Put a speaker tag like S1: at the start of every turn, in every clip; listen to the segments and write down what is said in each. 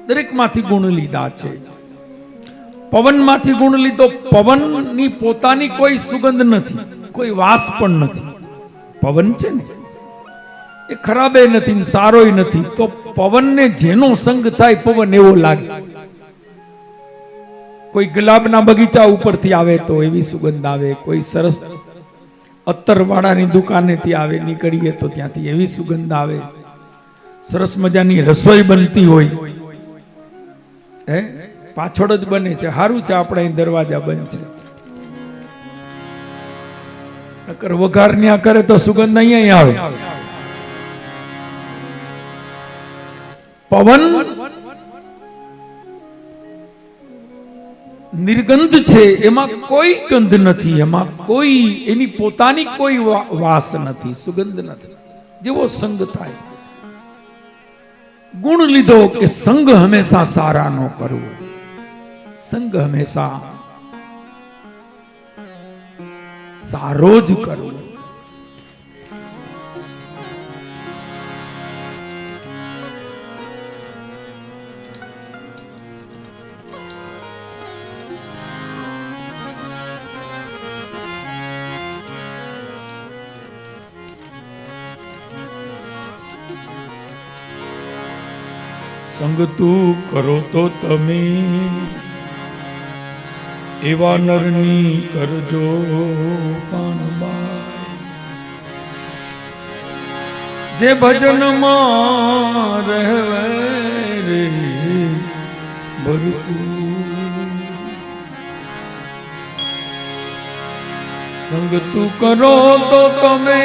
S1: દરેકમાંથી ગુણ લીધા છે. પવનમાંથી ગુણ લીધો. પવનની પોતાની કોઈ સુગંધ નથી, કોઈ વાસ પણ નથી. પવન છે ને એ ખરાબે નથી ને સારોય નથી. તો પવનને જેનો સંગ થાય પવન એવો લાગે. કોઈ ગુલાબના બગીચા ઉપરથી આવે તો એવી સુગંધ આવે. કોઈ સરસ અત્તરવાળાની દુકાનેથી આવે નીકળીએ તો ત્યાંથી એવી સુગંધ આવે. સરસ મજાની રસોઈ બનતી હોય, હે પાછળ જ બને છે. સારું છે આપણે અહીં દરવાજા બંધ છે, નકર વઘાર ન્યા કરે તો સુગંધ અહીંયા આવે. પવન નિર્ગંધ છે, એમાં કોઈ ગંધ નથી, એમાં કોઈ એની પોતાની કોઈ વાસ નથી, સુગંધ નથી. જેવો સંગ થાય. ગુણ લીધો કે સંગ હંમેશા સારા નો કરવો, સંગ હંમેશા સારો જ કરવો. સંગ તું કરો તો તમે એવા નરની કરજો કાનબાઈ, જે ભજનમાં રહેવે રે ભરપૂર. સંગ તું કરો તો તમે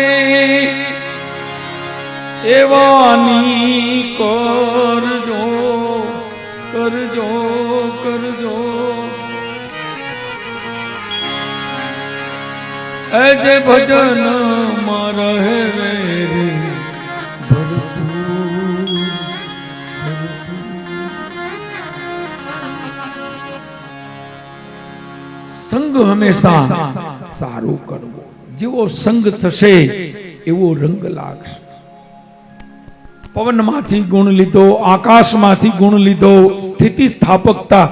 S1: એવાની કરજો કરજો કરજો. એ જે ભજન માં રહે રે ભરપૂર. સંગ હંમેશા સારું કરવો. જેવો સંગ થશે એવો રંગ લાગશે. પવનમાંથી ગુણ લીધો, આકાશમાંથી ગુણ લીધો, સ્થિતિ સ્થાપકતા.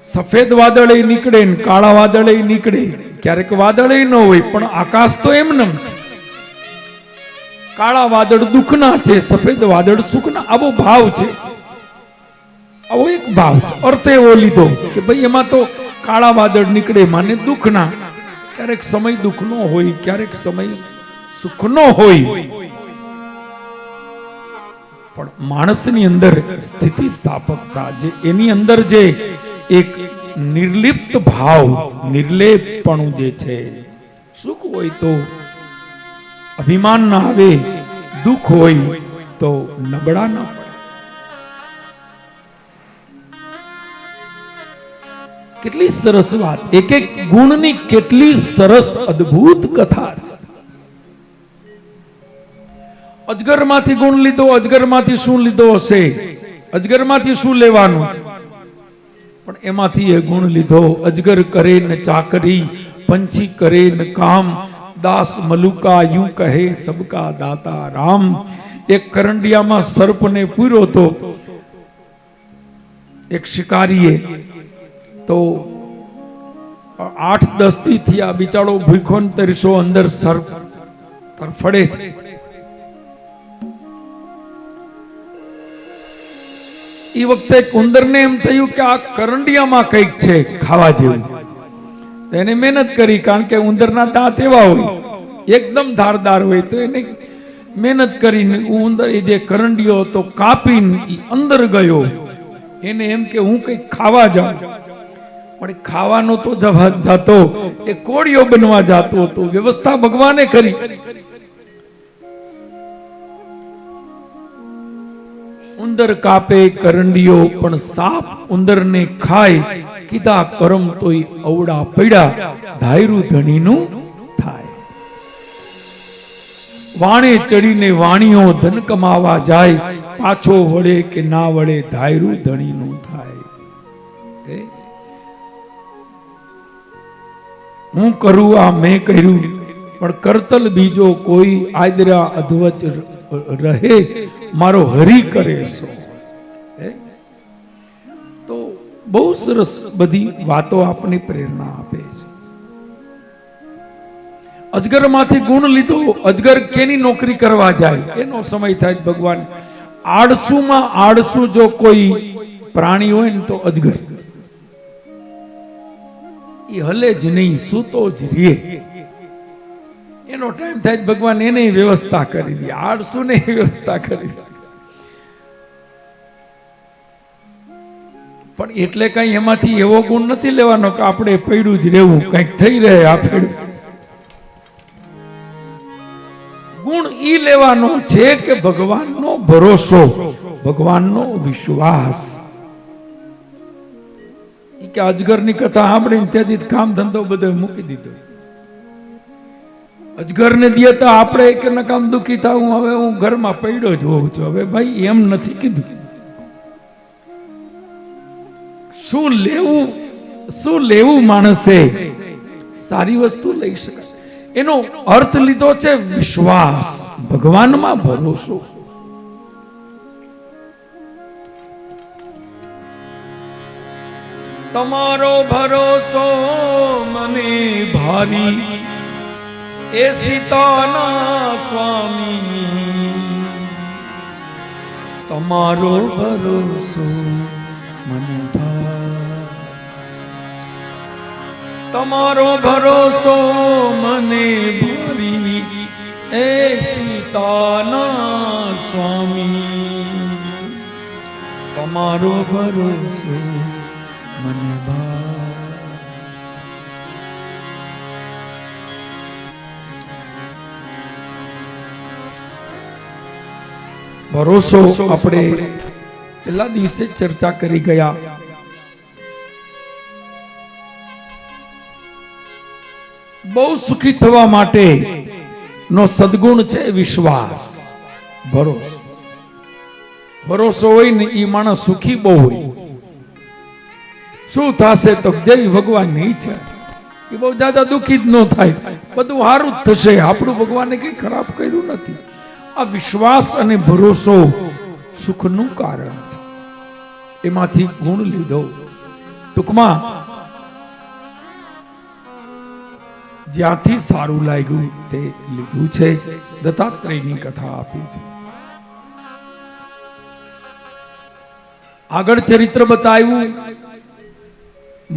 S1: સફેદ વાદળે નીકળે ને કાળા વાદળે નીકળે, ક્યારેક વાદળે ન હોય પણ આકાશ તો એમનેમ છે. કાળા વાદળ દુઃખના છે, સફેદ વાદળ સુખના. આવો ભાવ છે, આવો એક ભાવ છે. અર્થ એવો લીધો કે ભાઈ એમાં તો કાળા વાદળ નીકળે માને દુઃખના. ક્યારેક સમય દુઃખનો હોય, ક્યારેક સમય સુખનો હોય. પણ માણસની અંદર સ્થિતિ સ્થાપકતા, જે એની અંદર જે એક નિર્લિપ્ત ભાવ, નિર્લેપપણું જે છે. સુખ હોય તો અભિમાન ના આવે, દુઃખ હોય તો નબળા ના પડે. કેટલી સરસ વાત. એક એક ગુણની કેટલી સરસ અદ્ભુત કથા છે. અજગરમાંથી ગુણ લીધો. અજગરમાંથી શું લીધો હશે? અજગરમાંથી શું લેવાનું છે? પણ એમાંથી એ ગુણ લીધો. અજગર કરે ન ચાકરી, પંછી કરે ન કામ, દાસ મલુકા યું કહે સબકા દાતા રામ. એક કરંડિયામાં સર્પને પૂર્યો તો એક શિકારીએ, તો 8-10 દી થયા બિચારો ભૂખો ને તરસો અંદર સર્પ તરફડે છે. એ વખતે ઉંદરને એમ થયું કે આ કરંડિયામાં કંઈક છે ખાવા જેવું. એને મહેનત કરી, કારણ કે ઉંદરના દાંત એવા હોય એકદમ ધારદાર હોય. તો એને મહેનત કરીને ઉંદર એ જે કરંડિયો હતો કાપીને અંદર ગયો. એને એમ કે હું કંઈક ખાવા જાઉં, પણ ખાવાનો તો જતો એ કોળિયો બનવા જતો હતો. વ્યવસ્થા ભગવાને કરી. ઉંદર કાપે કરંડિયો, પણ સાપ ઉંદરને ખાય. કીધા કરમ તોય અવડા પડ્યા, ધાયરું ધણીનું થાય. વાણે ચડીને વાણીઓ ધન કમાવા જાય, પાછો વળે કે ના વળે ધાયરું ધણીનું થાય. હું કરું આ મેં કર્યું, પણ કરતલ બીજો કોઈ આદરા અધવચ રહે, મારો હરી કરે સો. બહુ સરસ બધી વાતો આપણને પ્રેરણા આપે છે. અજગરમાંથી ગુણ લીધો. અજગર કેની નોકરી કરવા જાય? એનો સમય થાય. ભગવાન આળસુમાં આળસુ જો કોઈ પ્રાણી હોય ને તો અજગર. એ હલે જ નહીં, સૂતો જ રે. એનો ટાઈમ થાય ભગવાન એને વ્યવસ્થા કરી દે, આળસુ ને વ્યવસ્થા કરી દે. પણ એટલે કઈ એમાંથી એવો ગુણ નથી લેવાનો કે આપણે પડ્યું જ રહેવું, કઈક થઈ રહે આ પડ્યું. ગુણ ઈ લેવાનો છે કે ભગવાનનો ભરોસો, ભગવાનનો વિશ્વાસ. કે અજગરની કથા સાંભળીને ત્યાંથી કામ ધંધો બધો મૂકી દીધો. અજગરને દે તો આપણે કે નકામ દુખી થાવું, હવે હું ઘરમાં પડ્યો જ હોઉં છું. હવે ભાઈ એમ નથી કીધું. શું લેવું માણસે? સારી વસ્તુ લઈ શકાય. એનો અર્થ લીધો છે વિશ્વાસ, ભગવાનમાં ભરોસો. તમારો ભરોસો મને ભારી, એ સીતાના સ્વામી. તમારો ભરોસો મને ભારી, તમારો ભરોસો મને ભારી, એ સીતાના સ્વામી. તમારો ભરોસો મને ભરોસો આપણે પેલા દિવસે ચર્ચા કરી ગયા. બહુ સુખી થવા માટે નો સદગુણ છે વિશ્વાસ, ભરોસો. ભરોસો હોય ને એ માણસ સુખી બહુ હોય. શું થશે તો જય ભગવાન ની ઈચ્છા. એ બહુ જ્યાદા દુઃખી જ ન થાય, બધું સારું જ થશે. આપણું ભગવાને કઈ ખરાબ કર્યું નથી. આ વિશ્વાસ અને ભરોસો સુખનું કારણ છે. એમાંથી ગુણ લીધો. ટૂંકમાં જ્યાંથી સારું લાગ્યું તે લીધું છે. દત્તાત્રેયની કથા આપી છે. આગળ ચરિત્ર બતાવ્યું.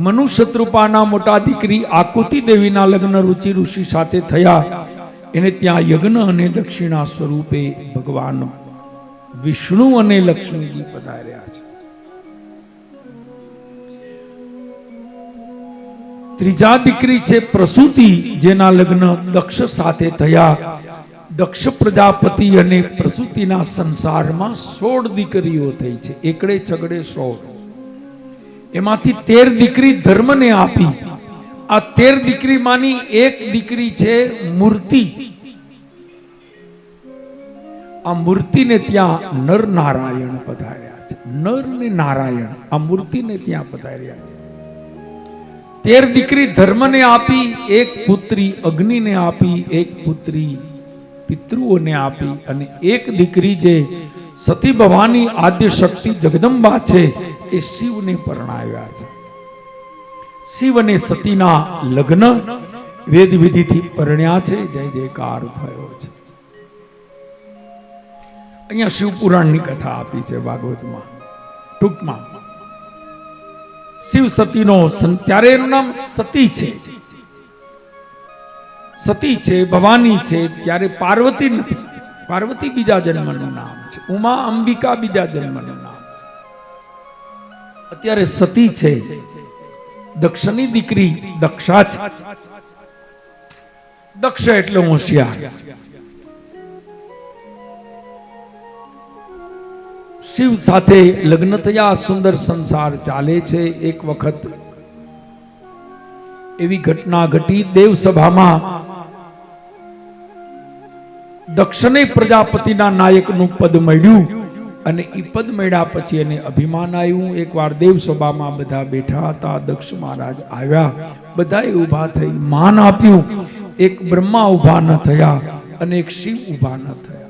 S1: મનુશત્રુપાના મોટા દીકરી આકુતિ દેવીના લગ્ન રુચિ ઋષિ સાથે થયા. એને ત્યાં યજ્ઞ અને દક્ષિણા સ્વરૂપે ભગવાન વિષ્ણુ અને લક્ષ્મીજી પધાર્યા છે. ત્રીજા દીકરી છે પ્રસૂતિ, જેના લગ્ન દક્ષ સાથે થયા. દક્ષ પ્રજાપતિ અને પ્રસૂતિના સંસારમાં 16 દીકરીઓ થઈ છે. એકડે છગડે 16. એમાંથી 13 દીકરી ધર્મને આપી. આ 13 દીકરીમાંની એક દીકરી છે મૂર્તિ. આ મૂર્તિને ત્યાં નર નારાયણ પધાર્યા છે. નર ને નારાયણ આ મૂર્તિને ત્યાં પધાર્યા છે. 13 દીકરી ધર્મને આપી, એક પુત્રી અગ્નિને આપી, એક પુત્રી પિતૃઓને આપી, અને એક દીકરી જે સતી ભવાની આદ્ય શક્તિ જગદંબા છે એ શિવને પરણાવ્યા છે. શિવ અને સતીના લગ્ન વેદ વિધિથી પરણ્યા છે. જય જયકાર થયો છે. અહીંયા શિવ પુરાણની કથા આપી છે ભાગવતમાં. ટૂંકમાં શિવ સતીનો ત્યારે એનું નામ સતી છે. સતી છે, ભવાની છે. ત્યારે પાર્વતી નથી. પાર્વતી બીજા જન્મનું નામ છે. ઉમા અંબિકા બીજા જન્મનું નામ છે. અત્યારે સતી છે. દક્ષની દીકરી દક્ષા છે. દક્ષ એટલે હોશિયાર. શિવ સાથે લગ્ન થયા. સુંદર સંસાર ચાલે છે. એક વખત એવી ઘટના ઘટી. દેવસભામાં દક્ષને પ્રજાપતિના નાયકનું પદ મળ્યું, અને એ પદ મળ્યા પછી એને અભિમાન આવ્યું. એકવાર દેવસભામાં બધા બેઠા હતા. દક્ષ મહારાજ આવ્યા. બધાએ ઊભા થઈ માન આપ્યું. એક બ્રહ્મા ઊભા ન થયા અને એક શિવ ઊભા ન થયા.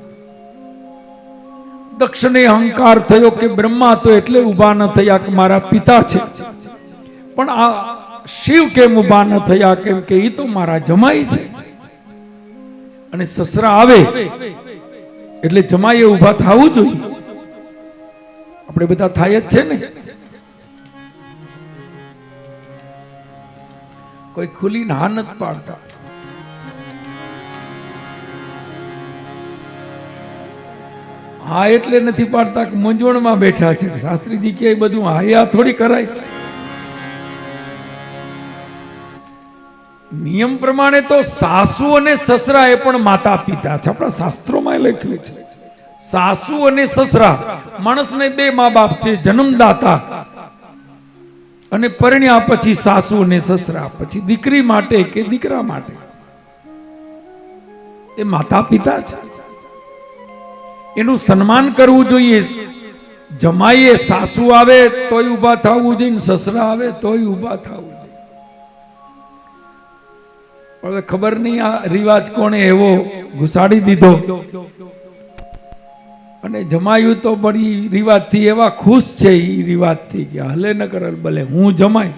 S1: દક્ષને અહંકાર થયો કે બ્રહ્મા તો એટલે ઊભા ન થયા કે મારા પિતા છે, પણ આ શિવ કેમ ઊભા ન થયા? કેમ કે એ તો મારા જમાઈ છે. અને સસરા આવે એટલે જમાઈએ ઊભા થવું જોઈએ. આપણે બધા થાય જ છે ને. કોઈ ખુલી ના નથી પાડતા. હા એટલે નથી પાડતા કે મૂંઝવણમાં બેઠા છે. શાસ્ત્રીજી કે બધું હા થોડી કરાય. નિયમ પ્રમાણે તો સાસુ અને સસરા એ પણ માતા પિતા છે. આપણા શાસ્ત્રોમાં લખ્યું છે સાસુ અને સસરા માણસને બે મા બાપ છે, જન્મદાતા અને પરણ્યા પછી સાસુ અને સસરા, પછી દીકરી માટે કે દીકરા માટે એ માતા પિતા છે. એનું સન્માન કરવું જોઈએ. જમાઈએ સાસુ આવે તોય ઊભા થવું જોઈએ, સસરા આવે તોય ઊભા થવું જોઈએ. હવે ખબર નહીં આ રિવાજ કોણે એવો ઘુસાડી દીધો. અને જમાયું તો બડી રિવાજથી એવા ખુશ છે એ રિવાજથી કે હલે ન કરે ભલે હું જમાય.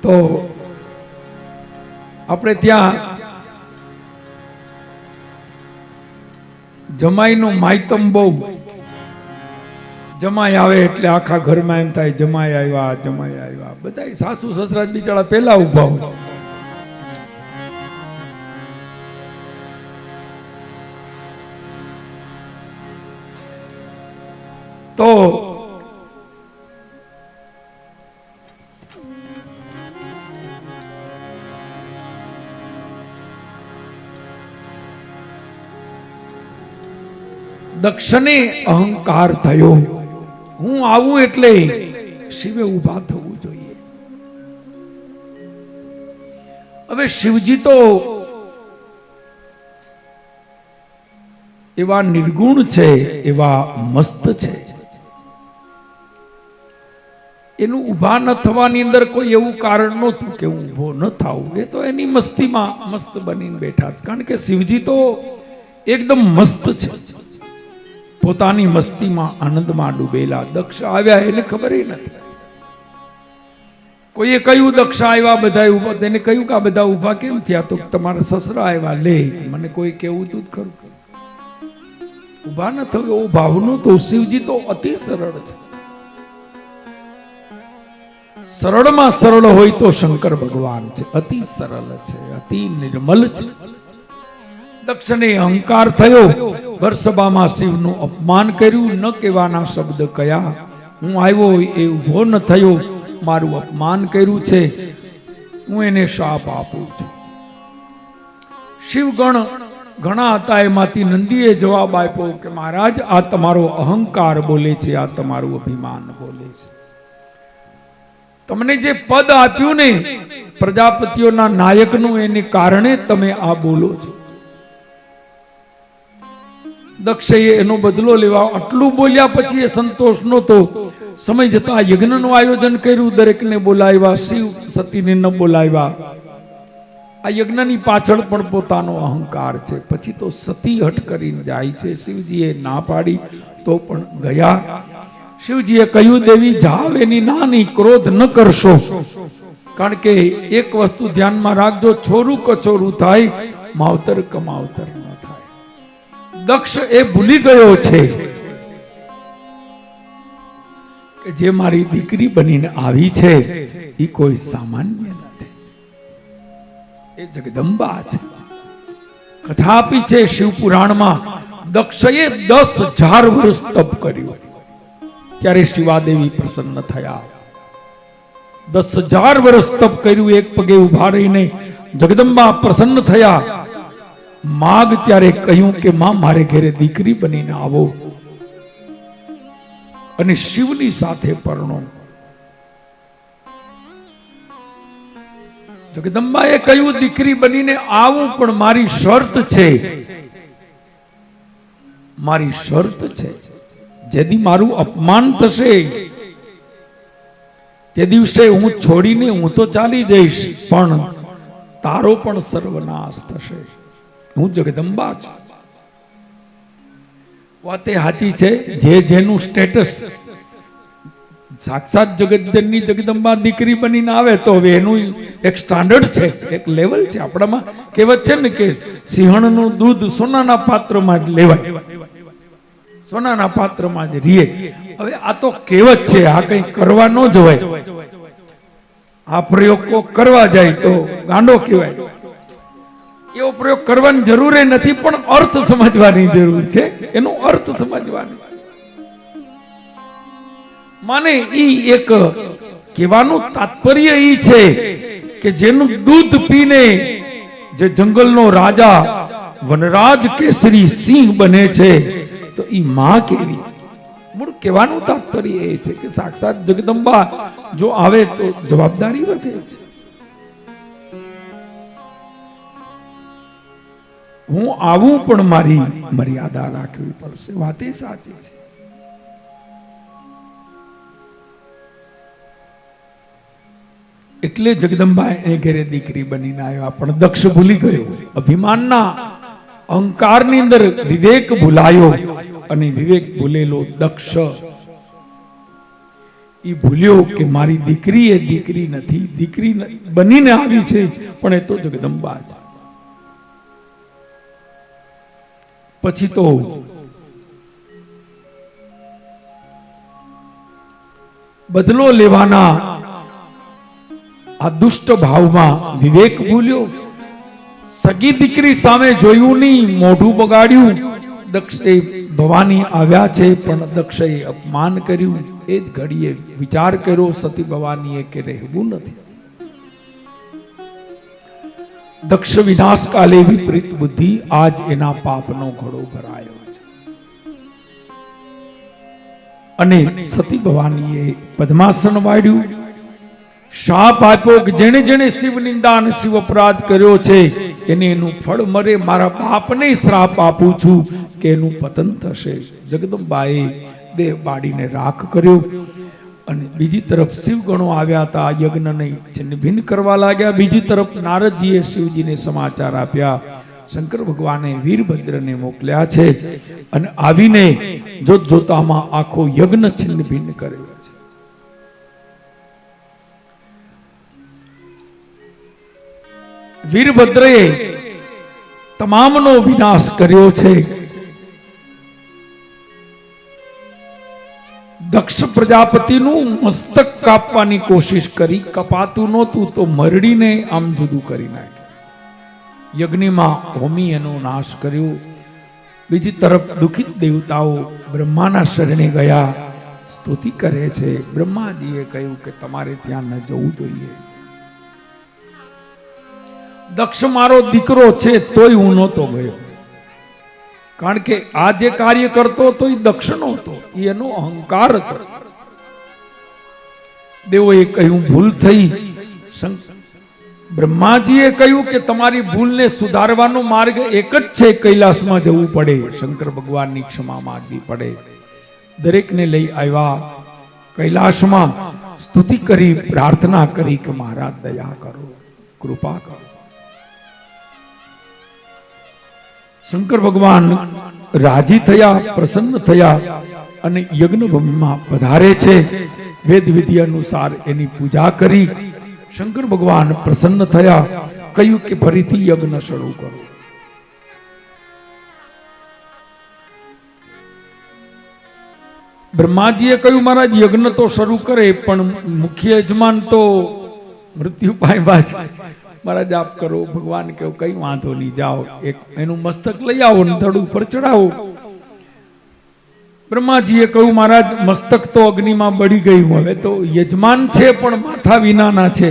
S1: તો આપણે ત્યાં જમાઈનું માયતમ બહુ. જમાઈ આવે એટલે આખા ઘરમાં એમ થાય જમાઈ આવ્યા, જમાઈ આવ્યા. બધા સાસુ સસરા બિચારા પેલા ઉભા હોય. તો દક્ષને અહંકાર થયો. હું આવું એટલે શિવે ઉભા થવું જોઈએ. હવે શિવજી તો એવા નિર્ગુણ છે, એવા મસ્ત છે. એનું ઉભા ન થવાની અંદર કોઈ એવું કારણ નહોતું કે હું ઉભો ન થાઉં. એ તો એની મસ્તીમાં મસ્ત બનીને બેઠા છે. કારણ કે શિવજી તો એકદમ મસ્ત છે, પોતાની મસ્તીમાં આનંદમાં ડૂબેલા. દક્ષ આવ્યા એને ખબર નથી. કોઈએ કહ્યું દક્ષ આવ્યા બધા ઉભા, તેને કહ્યું કે આ બધા ઉભા કેમ થયા? તો તમારા સસરા આવ્યા. લે મને કોઈ કેવું તું ખરું? ઉભા ન થયો એવો ભાવનો તો શિવજી તો અતિ સરળ છે. સરળમાં સરળ હોય તો શંકર ભગવાન છે. અતિ સરળ છે, અતિ નિર્મલ છે. દક્ષને અહંકાર થયો. ભરસભામાં શિવનું અપમાન કર્યું. ન કહેવાના શબ્દ કયા. હું આવ્યો એ ઉભો ન થયો, મારું અપમાન કર્યું છે, હું એને શાપ આપું છું. શિવગણ ઘણા હતા. એમાંથી નંદીએ જવાબ આપ્યો કે મહારાજ આ તમારો અહંકાર બોલે છે, આ તમારું અભિમાન બોલે છે. તમને જે પદ આપ્યું ને પ્રજાપતિઓના નાયકનું, એને કારણે તમે આ બોલો છો. દક્ષે એનો બદલો લેવા આટલું બોલ્યા પછી એ સંતોષ નહોતો. સમય જતા યજ્ઞનું આયોજન કર્યું, દરેકને બોલાવ્યા, શિવ સતીને ન બોલાવ્યા. આ યજ્ઞની પાછળ પણ પોતાનો અહંકાર છે. પછી તો સતી હઠ કરીને જાય છે. શિવજીએ ના પાડી તો પણ ગયા. શિવજીએ કહ્યું દેવી જાવ, એની નાની ક્રોધ ન કરશો. કારણ કે એક વસ્તુ ધ્યાનમાં રાખજો, છોરું કચોરું થાય, માવતર કમાવતર ન થાય. દક્ષ એ ભૂલી ગયો છે કે જે મારી દીકરી બનીને આવી છે એ કોઈ સામાન્ય નથી, એ જગદંબા છે. કથા આપી છે શિવ પુરાણમાં. દક્ષએ 10,000 વર્ષ તપ કર્યું. ત્યારે શિવાદેવી પ્રસન્ન થયા. 10,000 વર્ષ તપ કર્યું, એક પગે ઉભા રહીને જગદંબા પ્રસન્ન થયા. માગ ત્યારે કહ્યું કે માં મારે ઘરે દીકરી બનીને આવો અને શિવની સાથે પરણો. જગદંબાએ કહ્યું દીકરી બનીને આવું, પણ મારી શરત છે, મારી શરત છે. જેથી મારું અપમાન થશે તે દિવસે હું છોડીને હું તો ચાલી જઈશ, પણ તારો પણ સર્વનાશ થશે. હું જગદંબા છું. વાતે સાચી છે. જે જેનું સ્ટેટસ સાક્ષાત જગતજનની જગદંબા દીકરી બનીને આવે તો હવે એનું એક સ્ટાન્ડર્ડ છે, એક લેવલ છે. આપણામાં કહેવત છે ને કે સિંહણનું દૂધ સોનાના પાત્રમાં જ લેવાય, સોનાના પાત્રમાં જ રીએ. હવે આ તો કહેવત છે, આ કઈ કરવા ન જવાય. આ પ્રયોગ કરવા જાય તો ગાંડો કહેવાય. એવો પ્રયોગ કરવાની જરૂર નથી, પણ અર્થ સમજવાની જરૂર છે. એનો અર્થ સમજવાનો માને ઈ એક કહેવાનું તાત્પર્ય ઈ છે કે જેનું દૂધ પીને જે જંગલનો રાજા વનરાજ કેસરી સિંહ બને છે તો ઈ માં કેવી. મૂળ કહેવાનું તાત્પર્ય એ છે કે સાક્ષાત જગદંબા જો આવે તો જવાબદારી વધે છે. હું આવું પણ મારી મર્યાદા રાખવી પડશે. વાત એ સાચી છે. એટલે જગદંબા એ ઘરે દીકરી બનીને આવ્યા. પણ દક્ષ ભૂલી ગયો. અભિમાનના અહંકારની અંદર વિવેક ભૂલાયો અને વિવેક ભૂલેલો દક્ષ ઈ ભૂલ્યો કે મારી દીકરી એ દીકરી નથી, દીકરી બનીને આવી છે પણ એ તો જગદંબા છે. પછી તો બદલો લેવાના આ દુષ્ટ ભાવમાં વિવેક ભૂલ્યો. સગી દીકરી સામે જોયું નહીં, મોઢું બગાડ્યું. દક્ષે ભવાની આવ્યા છે પણ દક્ષે અપમાન કર્યું. એ જ ઘડીએ વિચાર કર્યો સતી ભવાનીએ કે રહેવું નથી. દક્ષ વિનાશ કાલે વિપરીત બુદ્ધિ, આજ એના પાપનો ઘડો ભરાયો છે. અને સતી ભવાનીએ પદ્માસન વાળ્યું, શાપ આપ્યો કે જેણે જેણે શિવ નિંદા અને શિવ અપરાધ કર્યો છે એને એનું ફળ મળે. મારા બાપને શ્રાપ આપું છું કે એનું પતન થશે. જગદંબાએ દેહ બાળીને રાખ કર્યો. અને બીજી તરફ શિવગણો આવ્યા હતા, યજ્ઞને છિન્નભિન્ન કરવા લાગ્યા. બીજી તરફ નારદજીએ શિવજીને સમાચાર આપ્યા, શંકર ભગવાને વીરભદ્રને મોકલ્યા છે અને આવીને જોત જોતામાં આખો યજ્ઞ છિન્નભિન્ન કર્યો છે. વીરભદ્રએ તમામનો વિનાશ કર્યો છે. દક્ષ પ્રજાપતિનું મસ્તક કાપવાની કોશિશ કરી, કપાતું નહોતું તો મરડીને આમ જુદું કરી નાખ્યું. યજ્ઞમાં હોમી એનો નાશ કર્યો. બીજી તરફ દુખિત દેવતાઓ બ્રહ્માના શરણે ગયા, સ્તુતિ કરે છે. બ્રહ્માજીએ કહ્યું કે તમારે ત્યાં ન જવું જોઈએ. દક્ષ મારો દીકરો છે તોય હું નહોતો ગયો, કારણ કે આ જે કાર્ય કરતો હતો એ દક્ષ નહોતો, એનો અહંકાર હતો. દેવોએ કહ્યું ભૂલ થઈ. બ્રહ્માજીએ કહ્યું કે તમારી ભૂલને સુધારવાનો માર્ગ એક જ છે, કૈલાસમાં જવું પડે, શંકર ભગવાનની ક્ષમા માંગવી પડે. દરેકને લઈ આવ્યા કૈલાસમાં, સ્તુતિ કરી, પ્રાર્થના કરી કે મહારાજ દયા કરો, કૃપા કરો. શંકર ભગવાન રાજી થયા, પ્રસન્ન થયા અને યજ્ઞ ભૂમિમાં પધારે છે. વેદ વિધિ અનુસાર એની પૂજા કરી. શંકર ભગવાન પ્રસન્ન થયા, કહ્યું કે ફરીથી યજ્ઞ શરૂ કરો. બ્રહ્માજીએ કહ્યું મહારાજ યજ્ઞ તો શરૂ કરે પણ મુખ્ય યજમાન તો મૃત્યુ પામ્યા છે, મહારાજ આપ કરો. ભગવાન કહ્યું કઈ વાંધો નહીં, જાઓ એક એનું મસ્તક લઈ આવો ને ધડ ઉપર ચડાવો. બ્રહ્માજીએ કહ્યું મહારાજ મસ્તક તો અગ્નિમાં બળી ગયું, હવે તો યજમાન છે પણ માથા વિનાના છે.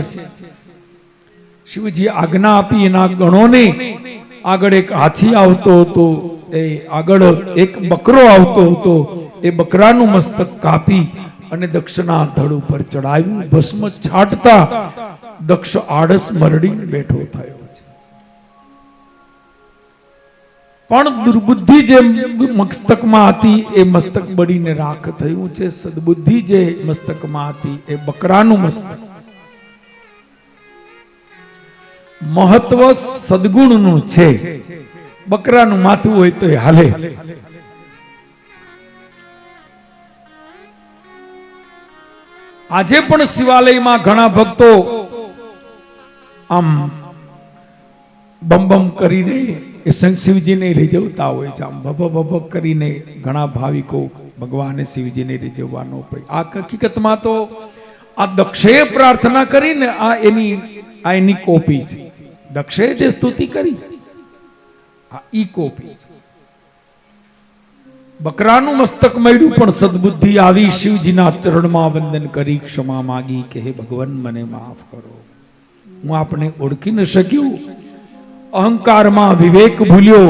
S1: શિવજી આજ્ઞા આપી એના ગણોને. આગળ એક હાથી આવતો હતો, એ આગળ એક બકરો આવતો હતો. એ બકરાનું મસ્તક કાપી અને દક્ષના ધડ ઉપર ચડાવ્યું. ભસ્મ છાંટતા દક્ષ આળસ મરડી બેઠો થયો છે. પણ દુર્બુદ્ધિ જે મસ્તકમાં હતી એ મસ્તક બળીને રાખ થયું છે. સદબુદ્ધિ જે મસ્તકમાં હતી એ બકરાનું મસ્તક. મહત્વ સદગુણનું છે. બકરાનું માથું હોય તો હાલે. આજે પણ શિવાલયમાં ઘણા ભક્તો આમ બમ બમ કરીને એ શિવજીને રીઝવતા હોય છે. આમ ભભ કરીને ઘણા ભાવિકો ભગવાને શિવજીને રીઝવવાનો પડે. આ હકીકતમાં તો આ દક્ષે પ્રાર્થના કરીને આ એની કોપી છે. દક્ષે જે સ્તુતિ કરી આ ઈ કોપી છે. બકરાનું મસ્તક મળ્યું પણ સદબુદ્ધિ આવી, શિવજીના ચરણમાં વંદન કરી ક્ષમા માગી કે હે ભગવાન મને માફ કરો, હું આપને ઓળખી ન શક્યું, અહંકારમાં વિવેક ભૂલ્યો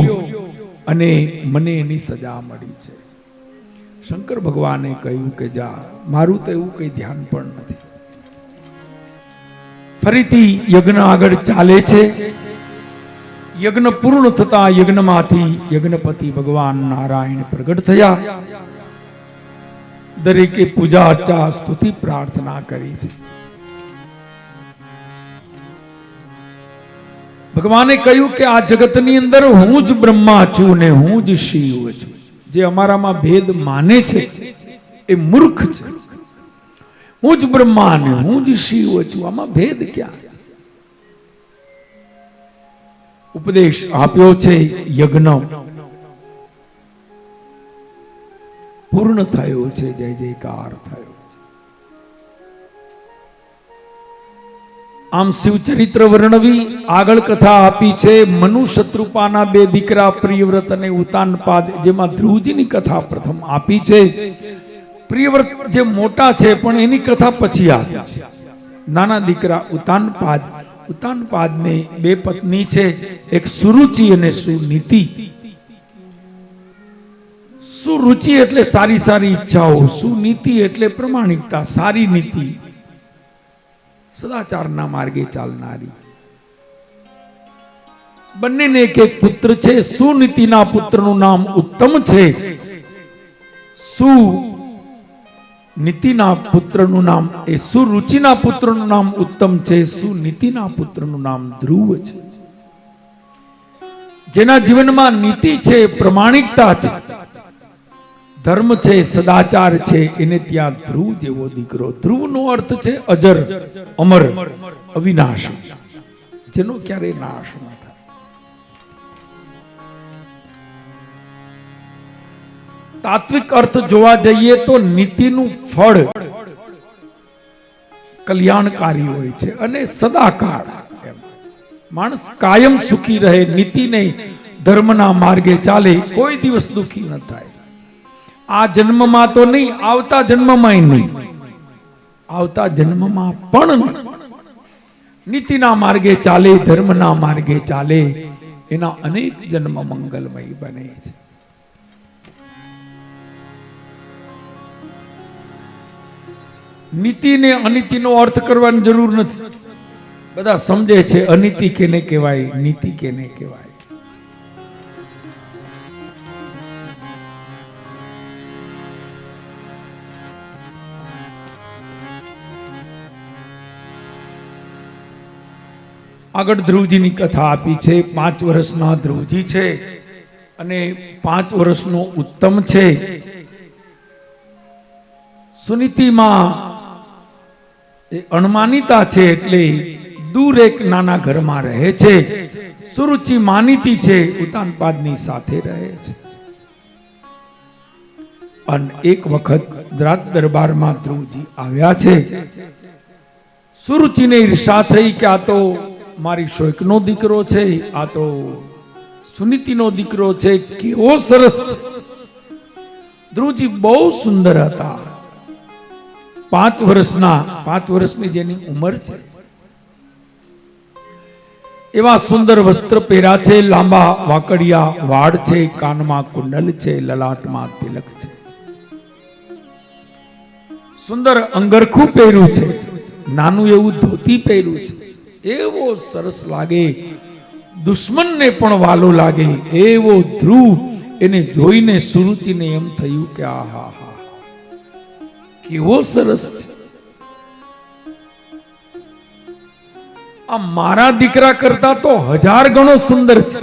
S1: અને મને એની સજા મળી છે. શંકર ભગવાને કહ્યું કે જા, મારું તો એવું કઈ ધ્યાન પણ નથી. ફરીથી યજ્ઞ આગળ ચાલે છે. યજ્ઞ પૂર્ણ થતા યજ્ઞમાંથી યજ્ઞપતિ ભગવાન નારાયણ પ્રગટ થયા. દરેકે પૂજા અર્ચા સ્તુતિ પ્રાર્થના કરી છે. ભગવાને કહ્યું કે આ જગતની અંદર હું જ બ્રહ્મા છું ને હું જ શિવ છું. જે અમારામાં ભેદ માને છે એ મૂર્ખ છે. હું જ બ્રહ્મા ને હું જ શિવ છું, આમાં ભેદ ક્યાં છે? ઉપદેશ આપ્યો છે. યજ્ઞ પૂર્ણ થયો છે. જય જયકાર થયો છે. આમ શિવ ચરિત્ર વર્ણવી આગળ કથા આપી છે. મનુ શત્રુપાના બે દીકરા પ્રિયવ્રત અને ઉતાનપાદ, જેમાં ધ્રુવજીની કથા પ્રથમ આપી છે. પ્રિયવ્રત જે મોટા છે પણ એની કથા પછી આપી છે. નાના દીકરા ઉતાનપાદને બે પત્ની છે, એક સુરુચિ અને સુનીતિ. સુરુચિ એટલે સારી સારી ઈચ્છાઓ, સુનીતિ એટલે પ્રમાણિકતા, સારી નીતિ, સદાચારના માર્ગે ચાલનારી. બંનેને એક એક પુત્ર છે. સુનીતિના પુત્રનું નામ ઉત્તમ છે. નીતિના પુત્રનું નામ એ સુરુચિના પુત્રનું નામ ઉત્તમ છે. સુનીતિના પુત્રનું નામ ધ્રુવ છે. જેના જીવનમાં નીતિ છે, પ્રમાણિકતા છે, ધર્મ છે, સદાચાર છે, એને ત્યાં ધ્રુવ જેવો દીકરો. ધ્રુવનો અર્થ છે અજર, અમર, અવિનાશી, જેનો ક્યારે નાશ ન થાય. તાત્વિક અર્થ જોવા જઈએ તો નીતિનું ફળ કલ્યાણકારી હોય છે અને સદાકાળ. માણસ કાયમ સુખી રહે, નીતિને ધર્મના માર્ગે ચાલે, કોઈ દિવસ દુખી ન થાય. આ જન્મમાં તો નહીં, આવતા જન્મમાં નહીં, આવતા જન્મમાં પણ નહીં. નીતિના માર્ગે ચાલે, ધર્મના માર્ગે ચાલે, એના અનેક જન્મ મંગલમય બને છે. નીતિ ને અનીતિનો અર્થ કરવાની જરૂર નથી. બધા સમજે છે અનીતિ કેને કહેવાય, નીતિ કેને કહેવાય. આગળ ધ્રુવજીની કથા આપી છે. 5 વર્ષના ધ્રુવજી છે અને 5 વર્ષનો ઉત્તમ છે. સુનીતિમાં એ અણમાનિતા છે એટલે દૂર એક નાના ઘરમાં રહે છે. સુરુચિ માનીતી છે, ઉતાનપાદની સાથે રહે છે. અને એક વખત દ્રાત દરબારમાં ધ્રુવજી આવ્યા છે. સુરુચિને ઈર્ષા થઈ કે આ તો મારી શોકનો દીકરો છે, આ તો સુનીતિનો દીકરો છે, કેવો સરસ. ધ્રુવજી બહુ સુંદર હતા. 5 વર્ષની જેની ઉંમર છે, એવા સુંદર વસ્ત્ર પહેર્યા છે, લાંબા વાકડિયા વાળ છે, કાનમાં કુંડલ છે, લલાટમાં તિલક છે, સુંદર અંગરખું પહેર્યું છે, નાનું એવું ધોતી પહેર્યું છે. એવો સરસ લાગે, દુશ્મનને પણ વાલો લાગે એવો ધ્રુવ. એને જોઈને સુરુચિને એમ થયું કે આહા હા, કેવો સરસ છે. આ મારા દીકરા કરતા તો 1000 ગણો સુંદર છે.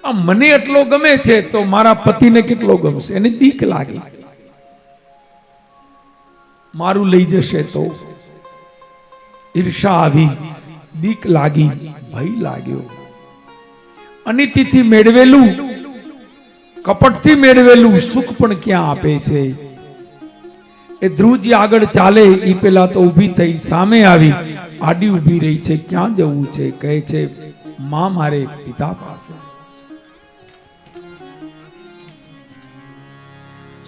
S1: આ મને એટલો ગમે છે તો મારા પતિને કેટલો ગમશે. એને બીક લાગી, મારું લઈ જશે તો. ઈર્ષા આવી, બીક લાગી, ભય લાગ્યો. અનિતિથી મેળવેલું, કપટથી મેળવેલું સુખ પણ ક્યાં આપે છે. એ ધ્રુવજી આગળ ચાલે એ પેલા તો ઊભી થઈ, સામે આવી, આડી ઊભી રહી છે. ક્યાં જવું છે? કહે છે માં મારે પિતા પાસે.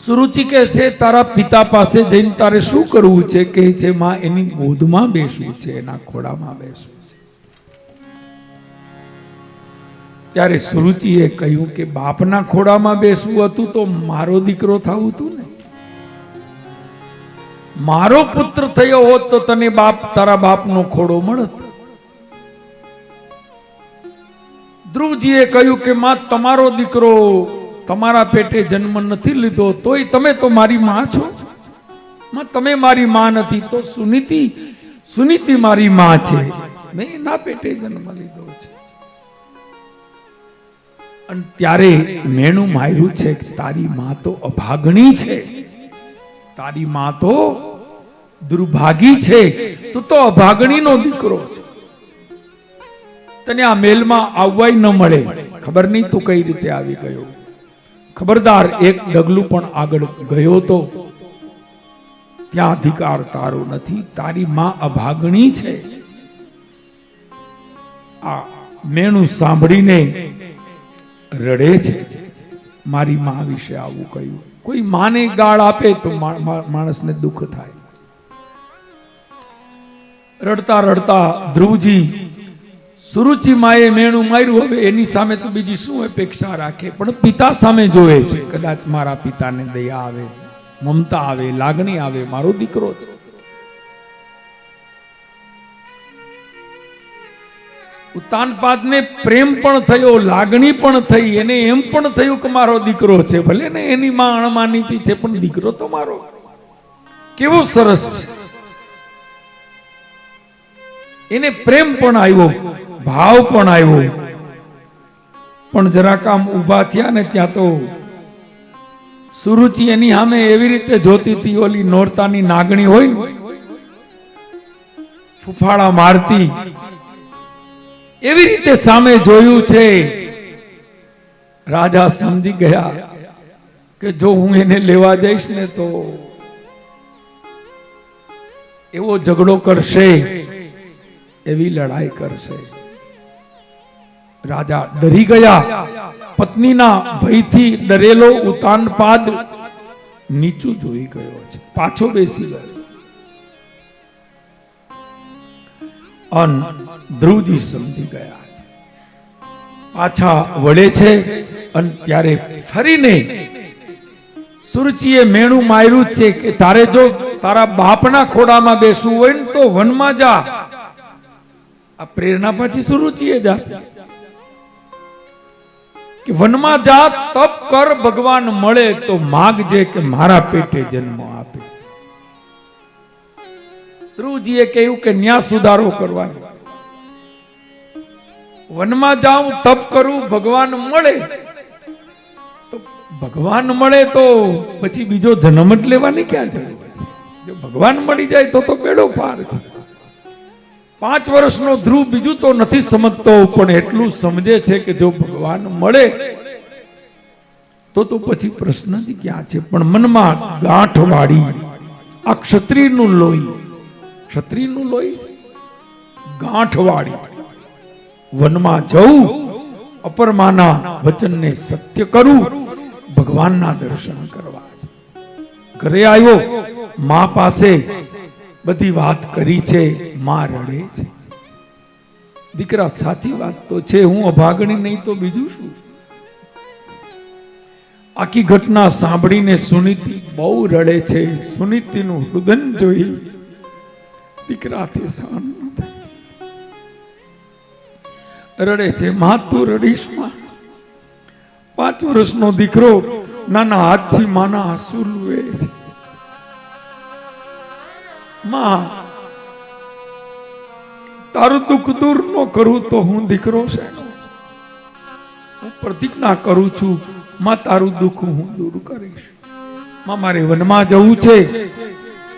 S1: સુરુચિ કહે છે તારા પિતા પાસે જઈને તારે શું કરવું છે? કહે છે માં એની ગોદમાં બેસવું છે, એના ખોળામાં બેસવું છે. ત્યારે સુરુચિએ કહ્યું કે બાપના ખોળામાં બેસવું હતું તો મારો દીકરો થવું હતું ને. મારો પુત્ર થયો હોત તો તને તારા બાપનો ખોળો મળત. ધ્રુવજીએ કહ્યું કે માં તમારો દીકરો તમારા પેટે જન્મ નથી લીધો તોય તમે તો મારી માં છો. માં તમે મારી માં નથી તો સુનીતિ મારી માં છે. મેં એના પેટે જન્મ લીધો છે. અને ત્યારે મેણું માર્યું છે કે તારી માં તો અભાગણી છે, તારી માં તો દુર્ભાગી છે, તું તો અભાગણીનો દીકરો છે. તને આ મેલમાં આવવાય ન મળે. ખબર નહીં તું કઈ રીતે આવી ગયો. ખબરદાર, એક ડગલું પણ આગળ ગયો તો ત્યાં અધિકાર તારો નથી. તારી માં અભાગણી છે. આ મેણું સાંભળીને રડે છે. મારી માં વિશે આવું કહ્યું. કોઈ માને ગાળ આપે તો માણસને દુઃખ થાય. રડતા રડતા ધ્રુવજી, સુરુચિ માએ મેણું માર્યું. હવે એની સામે તો બીજી શું અપેક્ષા રાખે? પણ પિતા સામે જોવે છે. કદાચ મારા પિતાને દયા આવે, મમતા આવે, લાગણી આવે, મારો દીકરો છે. ઉતાનપાદને પ્રેમ પણ થયો, લાગણી પણ થઈ. એને એમ પણ થયું કે મારો દીકરો છે. ભલે ને એની માં અણમાનીતી છે પણ દીકરો તો મારો. કેવો સરસ છે. એને પ્રેમ પણ આવ્યો, ભાવ પણ આવ્યો. પણ જરાક આમ ઊભા થયા ને ત્યાં તો સુરુચિ એની સામે એવી રીતે જોતી હતી, ઓલી નોરતાની નાગણી હોય ને, ફૂફાડા મારતી, એવી રીતે સામે જોયું છે. રાજા સમજી ગયા કે જો હું એને લેવા જઈશ ને તો એવો ઝઘડો કરશે, એવી લડાઈ કરશે. રાજા ડરી ગયા. પત્નીના ભયથી ડરેલો ઉતાનપાદ નીચું જોઈ ગયો છે, પાછો બેસી ગયો. અન ધ્રુવજી સમજી ગયા છે, પાછા વળે છે. અને ત્યારે ફરીને સુરુચિએ મેણું માર્યું છે કે તારે જો તારા બાપના ખોડામાં બેસવું હોય ને તો વનમાં જા. આ પ્રેરણા પછી સુરુચિએ જા કે વનમાં જા, તપ કર, ભગવાન મળે તો માગજે કે મારા પેટે જન્મ આપે. ધ્રુવજીએ કહ્યું કે ન્યા સુધારો કરવાનો. વનમાં જાઉં, તપ કરું, ભગવાન મળે તો ભગવાન મળે તો પછી બીજો જન્મ જ લેવાની ક્યાં જરૂર? જો ભગવાન મળી જાય તો બેડો પાર છે. 5 વર્ષનો ધ્રુવ બીજું તો નથી સમજતો, પણ એટલું સમજે છે કે જો ભગવાન મળે તો પછી પ્રશ્ન જ ક્યાં છે. પણ મનમાં ગાંઠ વાળી આ ક્ષત્રિયનું લોહી, ક્ષત્રિયનું લોહી ગાંઠ વાળી. વનમાં જવું, અપરમાના વચનને સત્ય કરું, ભગવાનના દર્શન કરવા. ઘરે આવ્યો, મા પાસે બધી વાત કરી છે. માં રડે છે. દીકરા સાચી વાત તો છે, હું અભાગણી નહીં તો બીજું શું? આખી ઘટના સાંભળીને સુનીતિ બહુ રડે છે. સુનીતિનું રુદન જોઈ દીકરાથી સહન ન થાય. રડે છે. માં તું રડીશ માં? 5 વર્ષનો દીકરો નાના હાથથી માના આંસુ લુએ છે. માં તારું દુઃખ દૂર ન કરું તો હું દીકરો છે, હું પ્રતિજ્ઞા કરું છું માં તારું દુઃખ હું દૂર કરીશ. માં મારે વનમાં જવું છે,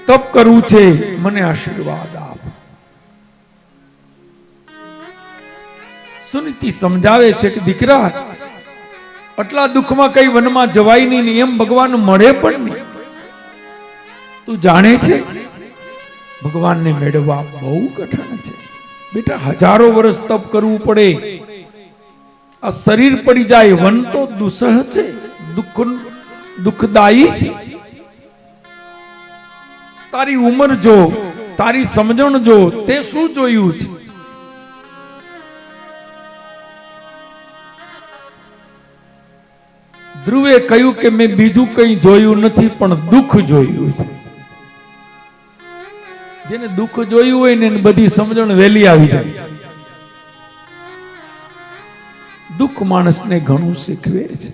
S1: તપ કરવું છે, મને આશીર્વાદ આપ. સુનીતિ સમજાવે છે કે દીકરા, આટલા દુઃખમાં કઈ વનમાં જવાય નહીં, એમ ભગવાન મળે પણ નહીં. તું જાણે છે ભગવાનને મેળવવા બહુ કઠણ છે બેટા. હજારો વર્ષ તપ કરવું પડે. આ શરીર પડી જાય વન તો દુસહ છે, દુઃખદાયી છે. તારી ઉંમર જો, તારી સમજણ જો, તે શું જોયું છે? ધ્રુવે કહ્યું કે મેં બીજું કંઈ જોયું નથી, પણ દુઃખ જોયું છે. જેને દુઃખ જોયું હોય ને બધી સમજણ વહેલી આવી જાય. દુઃખ માણસને ઘણું શીખવે છે.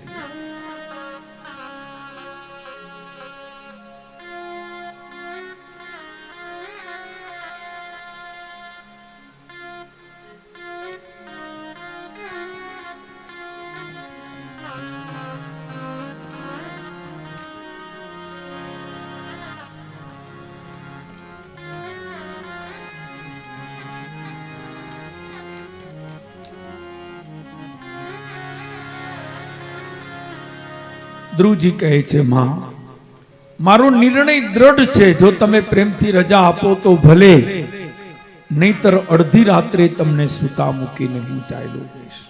S1: ધ્રુવજી કહે છે, માં મારો નિર્ણય દ્રઢ છે. જો તમે પ્રેમથી રજા આપો તો ભલે, નહીતર અડધી રાત્રે તમને સૂતા મૂકીને હું ચાલ્યો જઈશ.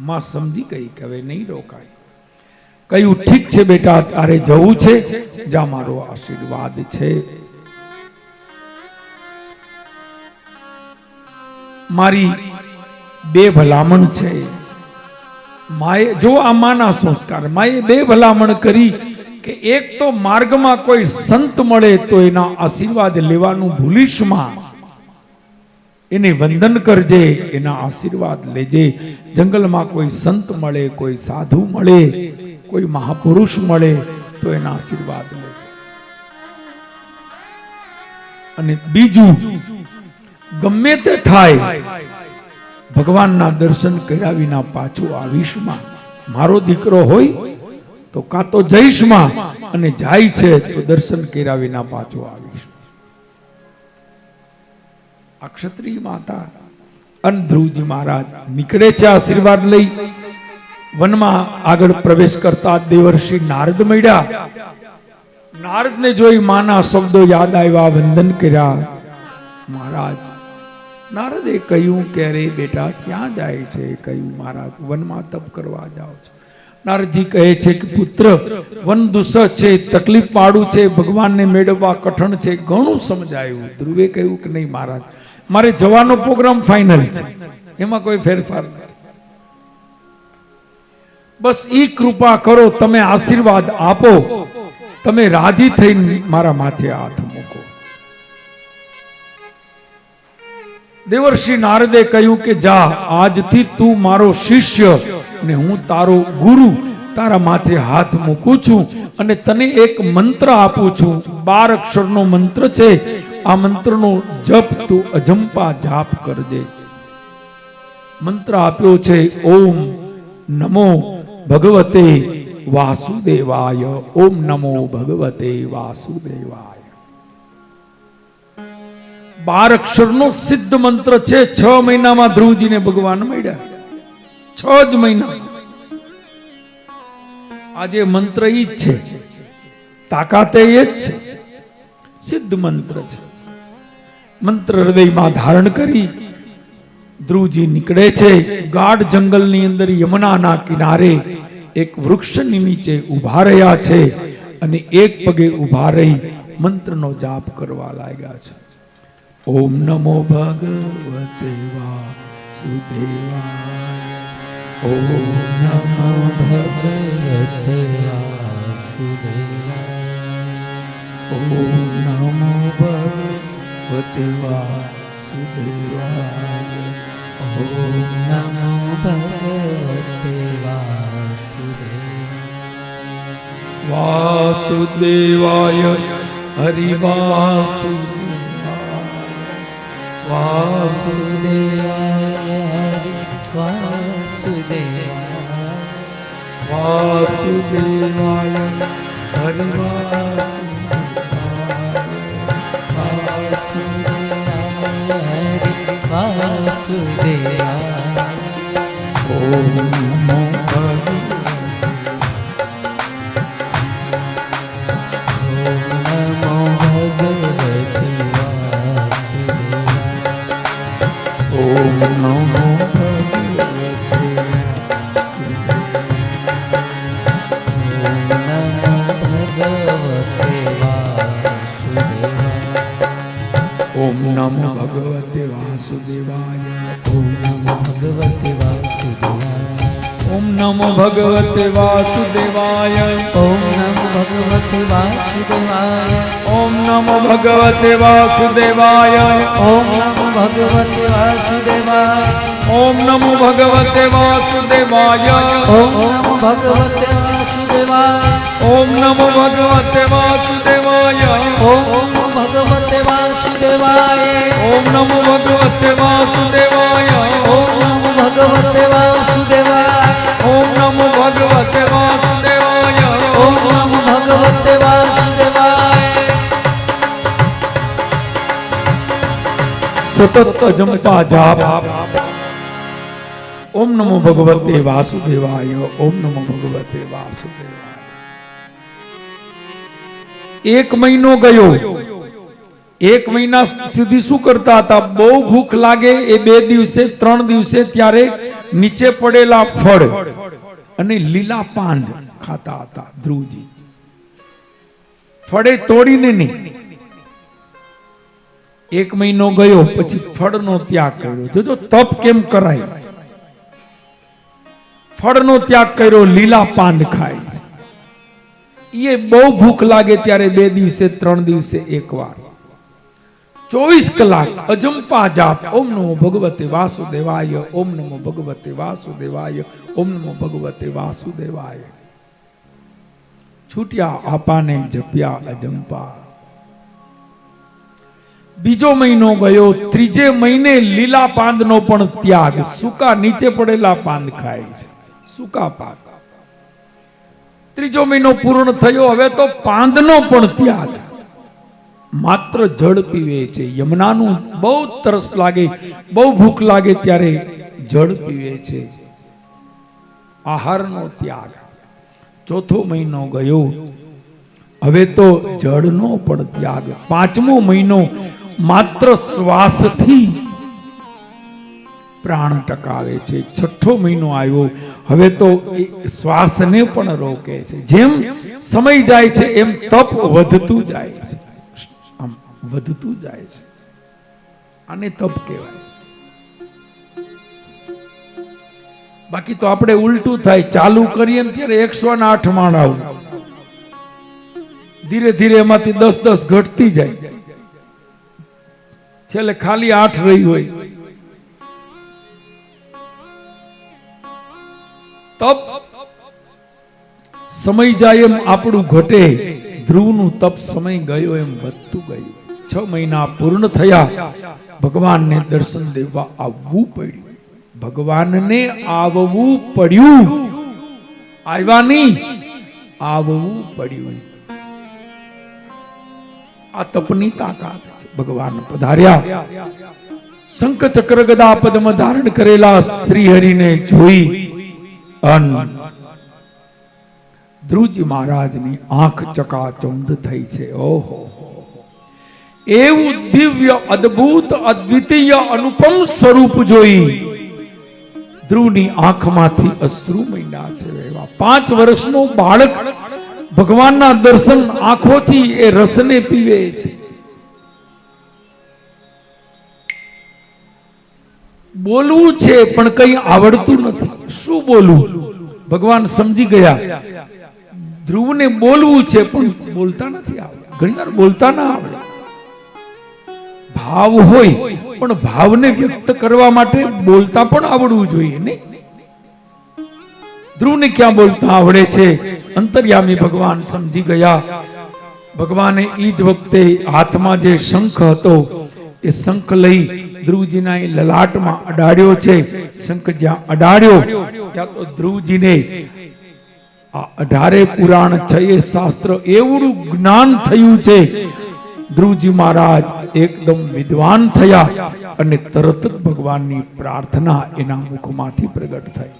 S1: માં સમજી ગઈ કે હવે નહીં રોકાય. કહ્યું ઠીક છે બેટા, તારે જવું છે, જા, મારો આશીર્વાદ છે. મારી બે ભલામણ છે. માએ જો આ માના સંસ્કાર, માએ બે ભલામણ કરી કે એક તો માર્ગમાં કોઈ સંત મળે તો એના આશીર્વાદ લેવાનું ભૂલીશ માં. એને વંદન કરજે, એના આશીર્વાદ લેજે. જંગલમાં કોઈ સંત મળે, કોઈ સાધુ મળે, કોઈ મહાપુરુષ મળે તો એના આશીર્વાદ લેજે. અને બીજું, ગમે તે થાય ભગવાનના દર્શન કર્યા વિના પાછો આવીશ માં. મારો દીકરો હોય તો કાં તો જઈશ માં, અને જાય છે તો દર્શન કર્યા વિના પાછો આવીશ. આ ક્ષત્રિય માતા અને ધ્રુવજી મહારાજ નીકળે છે આશીર્વાદ લઈ. વનમાં આગળ પ્રવેશ કરતા દેવર્ષિ નારદ મળ્યા. નારદને જોઈ માના શબ્દો યાદ આવ્યા, વંદન કર્યા. મહારાજ, નારદે કહ્યું કે અરે બેટા ક્યાં જાય છે? કહ્યું મહારાજ વનમાં તપ કરવા જાઓ છો. નારદજી કહે છે કે પુત્ર, વન દુસહ છે, તકલીફ પાડું છે, ભગવાનને મેળવવા કઠણ છે. ઘણું સમજાયું. ધ્રુવે કહ્યું કે નહીં મહારાજ, મારે જવાનો પ્રોગ્રામ ફાઇનલ છે, એમાં કોઈ ફેરફાર નથી. બસ ઈ કૃપા કરો, તમે આશીર્વાદ આપો, તમે રાજી થઈને મારા માથે હાથ મૂકો. દેવર્ષિ નારદે કહ્યું કે જા, આજથી તું મારો શિષ્ય ને હું તારો ગુરુ. તારા માથે હાથ મૂકું છું અને તને એક મંત્ર આપું છું. 12 અક્ષરનો મંત્ર છે. આ મંત્રનો જપ તું અજંપા જાપ કરજે. મંત્ર આપ્યો છે, ઓમ નમો ભગવતે વાસુદેવાય. ઓમ નમો ભગવતે વાસુદેવાય. 12 અક્ષરનો સિદ્ધ મંત્ર છે. 6 મહિનામાં ધ્રુવજીને ભગવાન મળ્યા. 6 જ મહિના. આજે મંત્ર ઈ જ છે, તાકાતે એ જ છે, સિદ્ધ મંત્ર છે. મંત્ર હૃદયમાં ધારણ કરી ધ્રુવજી નીકળે છે. ગાઢ જંગલની અંદર યમુનાના કિનારે એક વૃક્ષની નીચે ઊભા રહ્યા છે અને એક પગે ઊભા રહી મંત્રનો જાપ કરવા લાગ્યા છે. ઓમ નમો ભગવતે વાસુદેવાય. ઓમ નમો ભગવતે વાસુદેવાય. ઓમ નમો ભગવતે વાસુદેવાય.
S2: ઓમ નમો ભગવતે વાસુદેવાય.
S1: વાસુદેવાય હરિ વાસુદેવાય.
S2: વાસુદેવાય વાસુદેવાય
S1: વાસુદેવાય હરિ
S2: વાસુદેવાય
S1: ઓમ નમો ઓમ નમો ઓમ નમો ભગવતે વાસુદેવાય ઓમ નમો ભગવતે વાસુદેવાય
S2: ઓમ નમો ભગવતે વાસુદેવાય
S1: ઓમ નમો ભગવતે વાસુદેવાય
S2: ઓમ નમો ભગવતે વાસુદેવાય
S1: ઓમ નમો ભગવતે વાસુદેવાય
S2: ઓમ નમો ભગવતે વાસુદેવાય
S1: ઓમ નમો ભગવતે વાસુદેવાય
S2: ઓમ નમો ભગવતે વાસુદેવાય
S1: ઓમ નમો ભગવતે વાસુદેવાય
S2: ઓમ નમો ભગવતે વાસુદેવાય
S1: ઓમ નમો ભગવતે વાસુદેવાય
S2: ઓમ નમો ભગવતે વાસુદેવાય
S1: સતત જમતા જાપ ઓમ નમો ભગવતે વાસુદેવાય ઓમ નમો ભગવતે વાસુદેવાય. એક મહિનો ગયો. એક મહિના સુધી શું કરતા હતા? બહુ ભૂખ લાગે એ 2 દિવસે 3 દિવસે ત્યારે નીચે પડેલા ફળ અને લીલા પાન ખાતા હતા ધ્રુવજી. ફળે તોડીને નહીં. એક મહિનો ગયો પછી ફળનો ત્યાગ કર્યો. જોજો તપ કેમ કરાય. ફળનો ત્યાગ કર્યો, લીલા પાન ખાય છે. એ બહુ ભૂખ લાગે ત્યારે 2 દિવસે 3 દિવસે એકવાર 24 કલાક અજંપા જાપ ઓમ નમો ભગવતે વાસુદેવાય ઓમ નમો ભગવતે વાસુદેવાય ઓમ નમો ભગવતે વાસુદેવાય. છૂટ્યા આપાને જપ્યા અજંપા. બીજો મહિનો ગયો. ત્રીજે મહિને લીલા પાંદનો પણ ત્યાગ. સૂકા નીચે પડેલા પાંદ ખાય છે, સૂકા પાક. ત્રીજો મહિનો પૂર્ણ થયો. હવે તો પાંદનો પણ ત્યાગ. માત્ર જળ પીવે છે. યમુનાનું બહુ તરસ લાગે, બહુ ભૂખ લાગે ત્યારે જળ પીવે છે. આહારનો ત્યાગ. ચોથો મહિનો ગયો. હવે તો જળનો પણ ત્યાગ. પાંચમો મહિનો માત્ર શ્વાસથી પ્રાણ ટકાવે છે. છઠ્ઠો મહિનો આવ્યો. હવે તો શ્વાસને પણ રોકે છે. જેમ સમય જાય છે એમ તપ વધતું જાય છે, આમ વધતું જાય છે. આને તપ કહેવાય. બાકી તો આપણે ઉલટું થાય. ચાલુ કરીએ ને ત્યારે 108 માળ આવું. ધીરે ધીરે એમાંથી 10 ઘટતી જાય. છેલ્લે ખાલી 8 રહી હોય. તપ સમય જાય એમ આપણું ઘટે. ધ્રુવનું તપ સમય ગયો એમ વધતું ગયું. 6 મહિના પૂર્ણ થયા. ભગવાનને દર્શન દેવા આવવું પડ્યું. ભગવાનને આવવું પડ્યું. આવ્યા નહીં, આવવું પડ્યું. આ તપની તાકાત છે. ભગવાન પધાર્યા. શંખ ચક્ર ગદા પદ્મ ધારણ કરેલા શ્રી હરિને જોઈ ધ્રુવજી મહારાજની આંખ ચકાચૌંધ થઈ છે. ઓહો, એવું દિવ્ય અદ્ભુત અદ્વિતીય અનુપમ સ્વરૂપ જોઈ ધ્રુવની આંખમાંથી અશ્રુ માંડ્યા છે. એવા 5 વર્ષનો બાળક ભગવાનના દર્શન આંખોથી એ રસને પીવે છે. બોલવું છે પણ કઈ આવડતું નથી. શું બોલવું? ભગવાન સમજી ગયા. ધ્રુવને બોલવું છે પણ બોલતા નથી આવડતું. ઘણીવાર બોલતા ના આવડે. ભાવ હોય પણ ભાવને વ્યક્ત કરવા માટે બોલતા પણ આવડવું જોઈએ ને. ધ્રુવને ક્યાં બોલતા આવડે છે? અંતર્યામી ભગવાન સમજી ગયા. ભગવાને ઈ જ વખતે હાથમાં જે શંખ હતો એ શંખ લઈ ધ્રુવજીના લલાટમાં અડાડ્યો છે. શંખ જ્યાં અડાડ્યો ત્યાં તો ધ્રુવજીને આ 18 પુરાણ 6 શાસ્ત્ર એવડું જ્ઞાન થયું છે. ધ્રુવજી મહારાજ એકદમ વિદ્વાન થયા અને તરત જ ભગવાનની પ્રાર્થના એના મુખમાંથી પ્રગટ થઈ.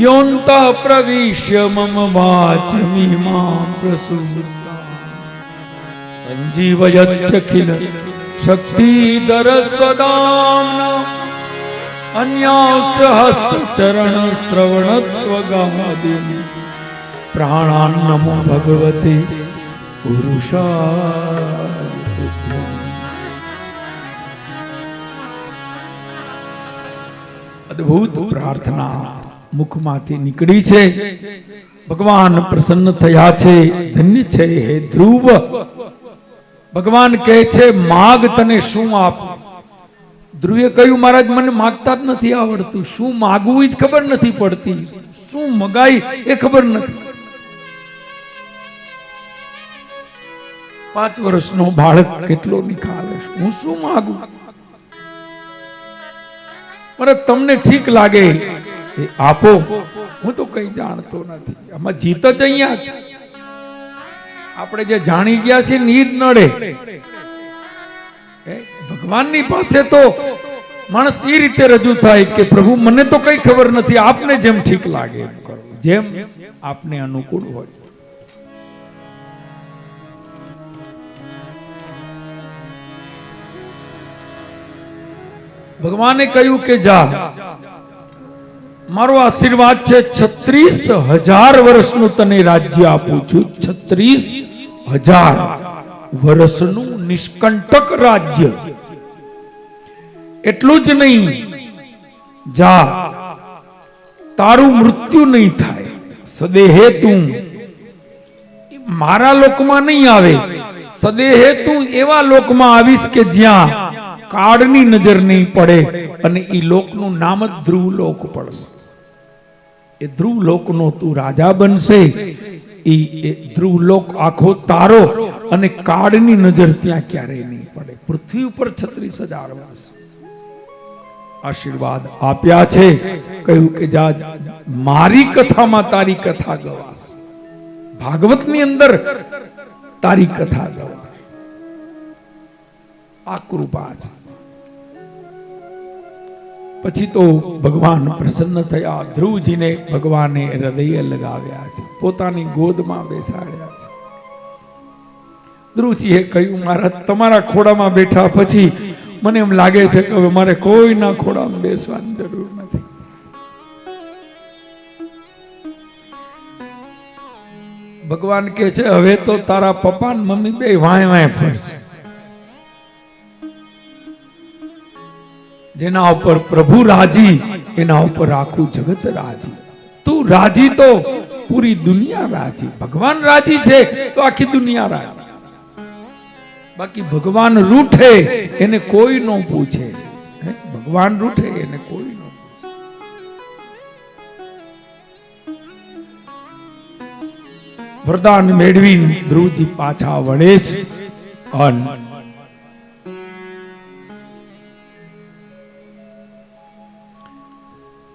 S1: યોન્ત પ્રવિશ્ય મમ વાચમિમાં પ્રસૂતા સંજીવયત્યખિલ શક્તિધર સદામ્ના અન્યાશ્ચ હસ્તચરણ શ્રવણત્વગાદિની પ્રાણાન નમો ભગવતે પુરુષાય. અદ્ભુત પ્રાર્થના મુખમાંથી નીકળી છે. ભગવાન પ્રસન્ન થયા છે. ધન્ય છે હે ધ્રુવ. ભગવાન કહે છે માગ તને શું આપું. ધ્રુવે કહ્યું મહારાજ મને માગતા જ નથી આવડતું. શું માગવું જ ખબર નથી પડતી. શું મગાઈ એ ખબર નથી. 5 વર્ષનો બાળક કેટલો નિખાલે. હું શું માગું. પણ તમને ઠીક લાગે એ આપો. હું તો કઈ જાણતો નથી. આમાં જીત જ અહીંયા છે. આપણે જે જાણી ગયા છે ને ઈ જ નડે. ભગવાનની પાસે તો માણસ એ રીતે રજૂ થાય કે પ્રભુ મને તો કઈ ખબર નથી. આપને જેમ ઠીક લાગે એમ કરો, જેમ આપને અનુકૂળ હોય. ભગવાને કહ્યું કે જા, મારો આશીર્વાદ છે 36,000 વર્ષનું તને રાજ્ય આપું છું. 36,000 વર્ષનું નિષ્કંટક રાજ્ય. એટલું જ નહીં, જા તારું મૃત્યુ નહીં થાય. સદેહે તું મારા લોકમાં નહીં આવે. સદેહે તું એવા લોકમાં આવીશ કે જ્યાં કાળની નજર નહીં પડે. અને એ લોકનું નામ જ ધ્રુવલોક પડશે. એ ધ્રુવલોકનો તું રાજા બનશે. એ ધ્રુવલોક આખો તારો અને કાળની નજર ત્યાં ક્યારેય નહીં પડે. પૃથ્વી ઉપર 36,000 વર્ષ આશીર્વાદ આપ્યા છે. કહ્યું કે જા મારી કથામાં તારી કથા ગવાસ. ભાગવતની અંદર તારી કથા ગવાસ. આ કૃપા છે. પછી તો ભગવાન પ્રસન્ન થયા. ધ્રુવજીને ભગવાને હૃદય લગાવ્યા છે. પોતાની ગોદમાં બેસાડ્યા છે. ધ્રુવજીએ કહ્યું મહારાજ તમારા ખોડામાં બેઠા પછી મને એમ લાગે છે કે હવે મારે કોઈના ખોડામાં બેસવાની જરૂર નથી. ભગવાન કહે છે હવે તો તારા પપ્પા ને મમ્મી બે વાય વાય ફરશે. જેના ઉપર પ્રભુ રાજી એના ઉપર આખું જગત રાજી. તું રાજી તો પૂરી દુનિયા રાજી. ભગવાન રાજી છે તો આખી દુનિયા રાજી. બાકી ભગવાન રૂઠે એને કોઈ ન પૂછે. ભગવાન રૂઠે એને કોઈ ન પૂછે. વરદાન મેળવી ધ્રુવજી પાછા વળે છે.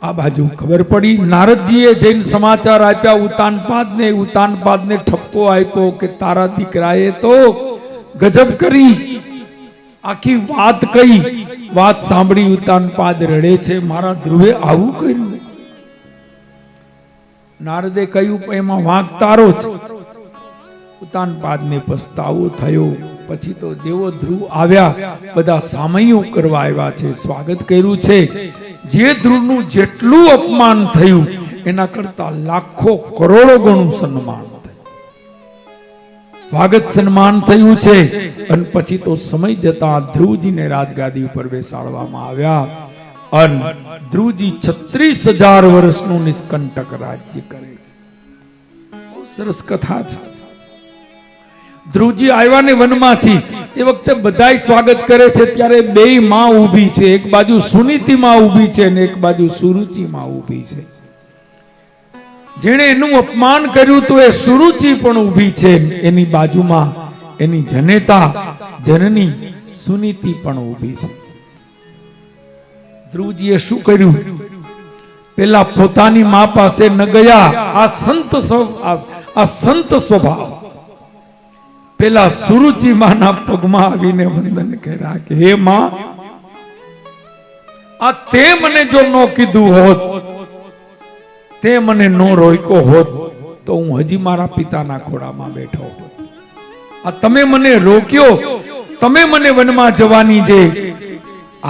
S1: આ બાજુ ખબર પડી નારદજીએ જઈને સમાચાર આપ્યા ઉતાનપાદને. ઉતાનપાદને ઠપકો આપ્યો કે તારા દીકરાએ તો ગજબ કરી. આખી વાત કહી. વાત સાંભળી ઉતાનપાદ રડે છે મારા ધ્રુવે આવું કર્યું. નારદે કહ્યું એમાં વાંક તારો છે. ઉતાનપાદને પસ્તાવો થયો. પછી તો જેવો ધ્રુવ આવ્યા બધા સામૈયું કરવા આવ્યા છે. સ્વાગત કર્યું છે. જે ધ્રુવનું જેટલું અપમાન થયું એના કરતા લાખો કરોડો ગણું સન્માન થયું. સ્વાગત સન્માન થયું છે. અને પછી તો સમય જતા ધ્રુવજીને રાજગાદી ઉપર બેસાડવામાં આવ્યા. અને ધ્રુવજી 36,000 વર્ષનું નિષ્કંટક રાજ્ય કરે છે. બહુ સરસ કથા છે. ધ્રુવજી આવ્યા ને વનમાંથી એ વખતે બધાય સ્વાગત કરે છે. ત્યારે બે માં ઊભી છે. એક બાજુ સુનીતિ માં ઊભી છે અને એક બાજુ સુરુચિ માં ઊભી છે. જેણે એનું અપમાન કર્યું તો એ સુરુચિ પણ ઊભી છે. એની બાજુમાં એની જનેતા જનની સુનીતિ પણ ઊભી છે. ધ્રુવજીએ શું કર્યું? પેલા પોતાની મા પાસે ન ગયા. આ સંત સ્વભાવ પેલા સુરુચિ માના પગમાં આવીને વંદન કર્યા કે હે માં, આ તે મને જો ન કીધું હોત, તે મને નો રોક્યો હોત, તો હું હજી મારા પિતાના ખોળામાં બેઠો હોત. આ તમે મને રોક્યો, તમે મને વનમાં જવાની જે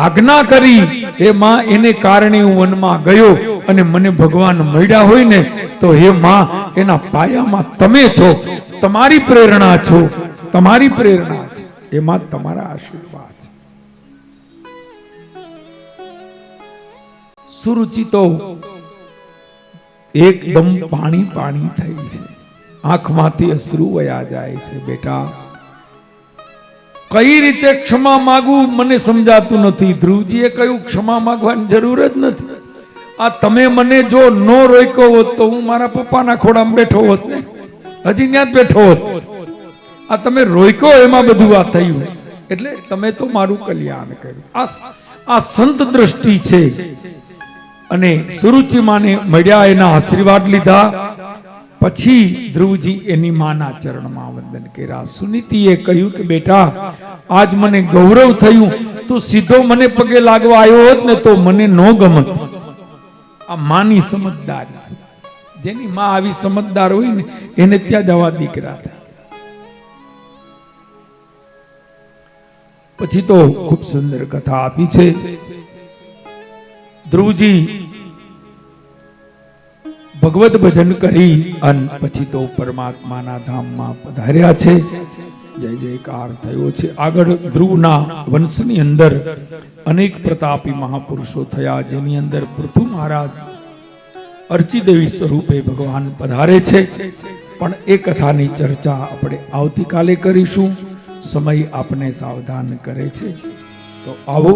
S1: આજ્ઞા કરી, હે માં, એને કારણે હું વનમાં ગયો અને મને ભગવાન મળ્યા હોય ને, તો હે માં, એના પાયામાં તમે છો, તમારી પ્રેરણા છો, તમારી પ્રેરણા છે, એમાં તમારા આશીર્વાદ છે. સુરુચિ તો એકદમ પાણી પાણી થઈ છે, આંખમાંથી અશ્રુ વયા જાય છે. બેટા, કઈ રીતે ક્ષમા માંગવું મને સમજાતું નથી. ધ્રુવજીએ કહ્યું ક્ષમા માંગવાની જરૂર જ નથી. આ તમે મને જો નો રોક્યો હોત તો હું મારા પપ્પાના ખોળામાં બેઠો હોત ને, હજી ત્યાં જ બેઠો હોત. આ તમે રોક્યો એમાં બધું આ થયું, એટલે તમે તો મારું કલ્યાણ કર્યું. આ સંત દ્રષ્ટિ છે. અને સુરુચિ માને મળ્યા, એના આશીર્વાદ લીધા. પછી ધ્રુવજી એની માના ચરણમાં વંદન કર્યા. સુનીતિએ કહ્યું કે બેટા, આજ મને ગૌરવ થયું. તું સીધો મને પગે લાગવા આવ્યો હોત ને તો મને નો ગમત. આ માની સમજદારી. જેની માં આવી સમજદાર હોય ને એને ત્યાં જવા દીકરા થાય. પછી તો ખૂબ સુંદર કથા આપી છે. ધ્રુવજી ભગવત ભજન કરી અને પછી તો પરમાત્માના ધામમાં પધાર્યા છે. જય જયકાર થયો છે. આગળ ધ્રુવના વંશની અંદર અનેક પ્રતાપી મહાપુરુષો થયા, જેની અંદર પૃથુ મહારાજ અર્ચિદેવી સ્વરૂપે ભગવાન પધારે છે. પણ એ કથાની ચર્ચા આપણે આવતીકાલે કરીશું. સમય આપને સાવધાન કરે છે, તો આવો.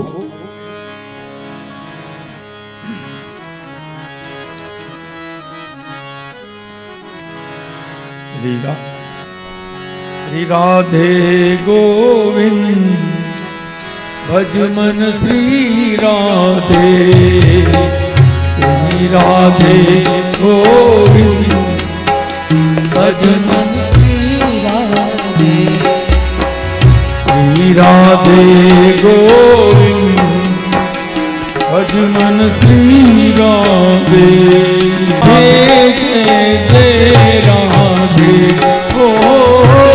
S1: શ્રી રાધે ગોવિંદ ભજ મન શ્રી રાધે. શ્રી રાધે ગોવિંદ ભજ મન
S2: શ્રી રાધે.
S1: શ્રી રાધે ગોવિંદ ભજ મન શ્રી રાધે. જય જય જય રાધે, ઓ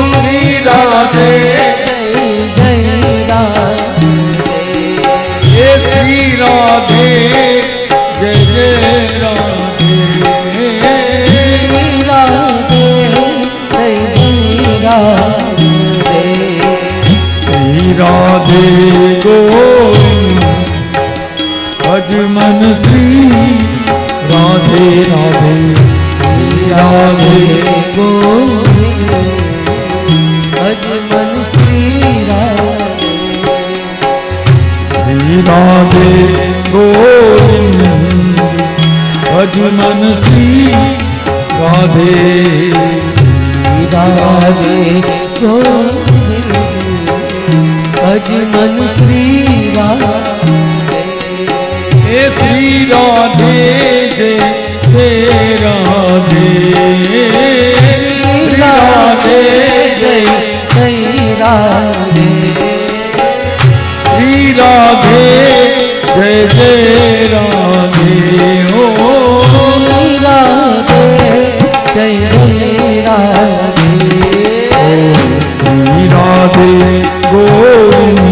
S1: શ્રી રાધે.
S2: જય રાધે.
S1: હે શ્રી રાધે, જય જય રાધે.
S2: શ્રી રાધે. જય રાધે.
S1: શ્રી રાધે ગોવિંદ ભજ મન શ્રી રાધે. રાધે રાધે
S2: ગોવિંદ ભજ મન શ્રી રાધે.
S1: શ્રી રાધે ગોવિંદ ભજ મન શ્રી રાધે.
S2: રાધે ગોવિંદ ભજ મન શ્રી રાધે.
S1: હે શ્રી રાધે, જય જય રાધે. શ્રી રાધે,
S2: જય જય રાધે.
S1: શ્રી રાધે, જય જય રાધે. ઓ
S2: શ્રી રાધે. જય જય રાધે.
S1: શ્રી રાધે ગોવિંદ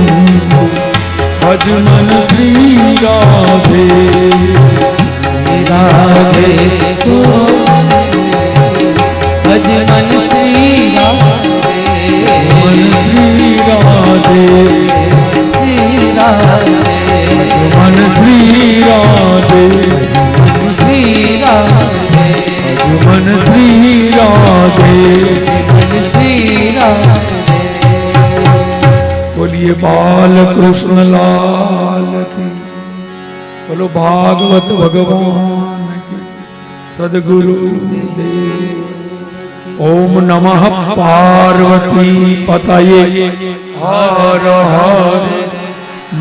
S1: ભજ મન શ્રી રાધે.
S2: રાધે ગોવિંદ ભજ મન શ્રી રાધે.
S1: મન શ્રી રાધે,
S2: શ્રી રાધે.
S1: મન શ્રી રાધે.
S2: મન શ્રી રાધે.
S1: મન શ્રી રાધે.
S2: મન શ્રી રાધે.
S1: બોલીએ બાલ કૃષ્ણ લાલ કી. બોલો ભાગવત ભગવાન કી. સદગુરુ દેવ. ઓમ નમઃ પાર્વતી પતયે હર હર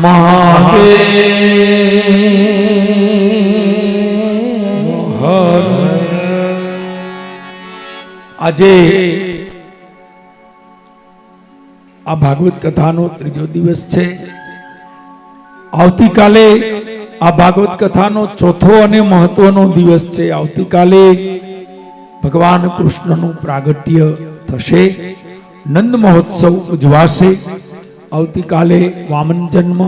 S1: મહાદેવ હર. આજે આ ભાગવત કથાનો ત્રીજો દિવસ છે. આવતીકાલે આ ભાગવત કથાનો ચોથો અને મહત્વનો દિવસ છે. આવતીકાલે ભગવાન કૃષ્ણનું પ્રાગટ્ય થશે, નંદ મહોત્સવ ઉજવાશે. આવતીકાલે વામન જન્મ,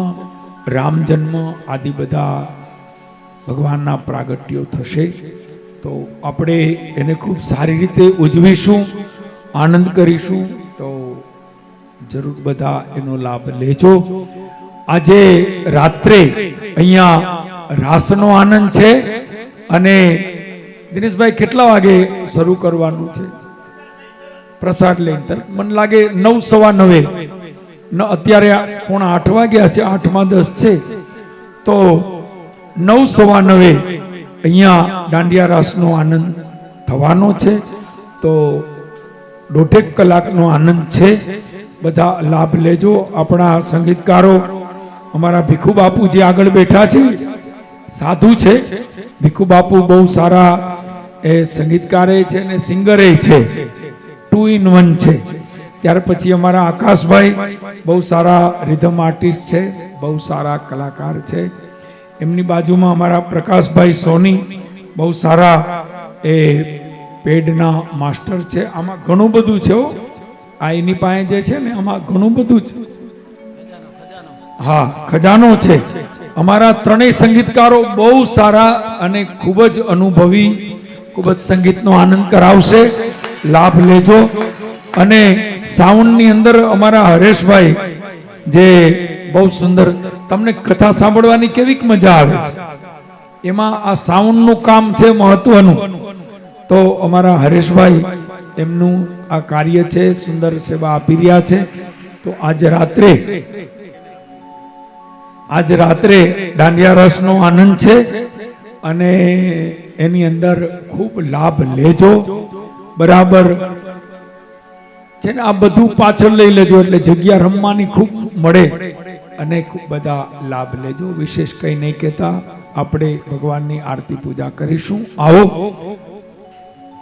S1: રામ જન્મ આદિ બધા ભગવાનના પ્રાગટ્યો થશે. તો આપણે એને ખૂબ સારી રીતે ઉજવીશું, આનંદ કરીશું. તો જરૂર બધા એનો લાભ લેજો. આજે રાત્રે અહીંયા રાસનો આનંદ છે અને દિનેશભાઈ કેટલા વાગે શરૂ કરવાનું છે પ્રસાદ લઈને? મને લાગે 9:15. અત્યારે 7:45 વાગ્યા છે, 8:10 છે. તો 9:15 અહીંયા દાંડિયા રાસનો આનંદ થવાનો છે. તો 1.5 કલાકનો આનંદ છે. બધા લાભ લેજો. આપણા સંગીતકારો અમારા ભીખુ બાપુ જે આગળ બેઠા છે, સાધુ છે. ભીખુ બાપુ બહુ સારા એ સંગીતકારે છે અને સિંગરે છે, 2 in 1 છે. ત્યાર પછી અમારા આકાશભાઈ બહુ સારા રિધમ આર્ટિસ્ટ છે, બહુ સારા કલાકાર છે. એમની બાજુમાં અમારા પ્રકાશભાઈ સોની બહુ સારા એ પેડના માસ્ટર છે. આમાં ઘણું બધું છે. આ એની પાસે જે છે ને, આમાં ઘણું બધું છે. હા, ખજાનો છે. અમારા ત્રણેય સંગીતકારો બહુ સારા અને ખૂબ જ અનુભવી, ખૂબ જ સંગીતનો આનંદ કરાવશે. લાભ લેજો. અને સાઉન્ડની અંદર અમારા હરેશભાઈ જે બહુ સુંદર, તમને કથા સાંભળવાની કેવી મજા આવે એમાં આ સાઉન્ડનું કામ છે મહત્વનું. તો અમારા હરેશભાઈ એમનું આ કાર્ય છે, સુંદર સેવા આપી રહ્યા છે. તો આજ રાત્રે દાંડિયા રસનો આનંદ છે અને એની અંદર ખૂબ લાભ લેજો. બરાબર છે ને? આ બધું પાછળ લઈ લેજો એટલે જગ્યા રમવાની ખૂબ મળે અને ખૂબ બધા લાભ લેજો. વિશેષ કંઈ નહીં કહેતા, આપણે ભગવાનની આરતી પૂજા કરીશું. આવો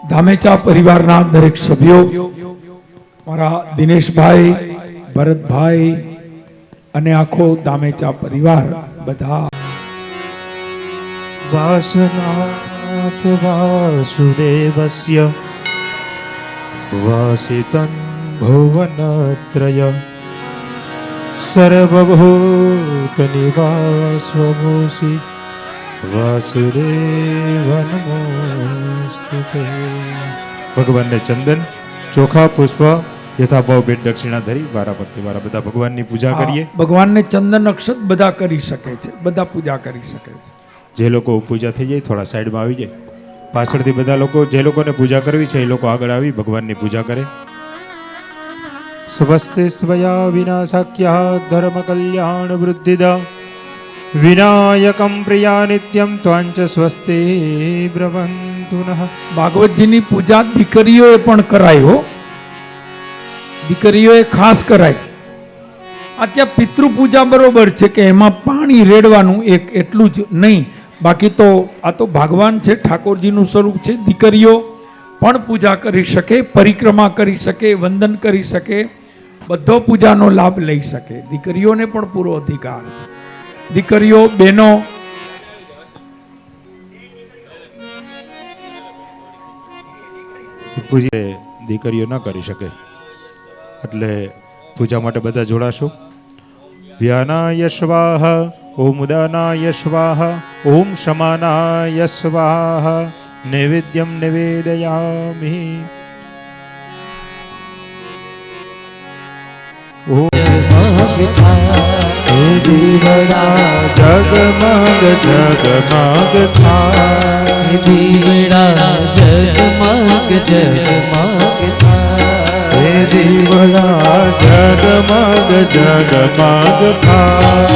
S1: ધામેચા પરિવારના દરેક સભ્યો, મારા દિનેશભાઈ, ભરતભાઈ અને આખો ધામેચા પરિવાર બધા.
S3: વાસનાથ વાસુદેવસ્ય વાસિતં ભુવનત્રય સર્વભૂત નિવાસોऽસि વાસુદેવ નમોસ્તુતે. ભગવાનને ચંદન, ચોખા, પુષ્પ યથાભાવ ભેટ દક્ષિણા ધરી વારા ભક્તિ વાળા બધા ભગવાનની પૂજા કરીએ.
S1: ભગવાનને ચંદન અક્ષત બધા કરી શકે છે, બધા પૂજા કરી શકે છે.
S3: જે લોકો પૂજા થઈ જાય થોડા સાઈડમાં આવી જાય. પાછળથી બધા લોકો જે લોકોને પૂજા કરવી છે એ લોકો આગળ આવી ભગવાનની પૂજા કરે. સ્વસ્તે સ્વયા વિનાશાક્યા ધર્મ કલ્યાણ વૃદ્ધિદા વિનાયકમ પ્રિયા નિત્યમ ત્વાંચ સ્વસ્તે બ્રવંતુનઃ. ભાગવતજીની પૂજા દીકરીઓએ પણ કરાય હો, દીકરીઓએ ખાસ કરાય. આ ત્યાં પિતૃ પૂજા બરોબર છે કે એમાં પાણી રેડવાનું એક એટલું જ નહીં, બાકી તો આ તો ભગવાન છે, ઠાકોરજીનું સ્વરૂપ છે. દીકરીઓ પણ પૂજા કરી શકે, પરિક્રમા કરી શકે, વંદન કરી શકે, બધો પૂજાનો લાભ લઈ શકે. દીકરીઓને પણ પૂરો અધિકાર છે. દીકરીઓ, બહેનો પૂજા દીકરીઓ ન કરી શકે એટલે પૂજા માટે બધા જોડાશો. વ્યાનાય સ્વાહા, ઓમ ઉદાનાય સ્વાહા, ઓમ શમાનાય સ્વાહા, નૈવેદ્યમ નિવેદયામિ. દીવડા જગમગ જગમગ થાય,
S2: દીવડા જગમગ જગમગ થાય,
S3: દીવડા જગમગ જગમગ થાય.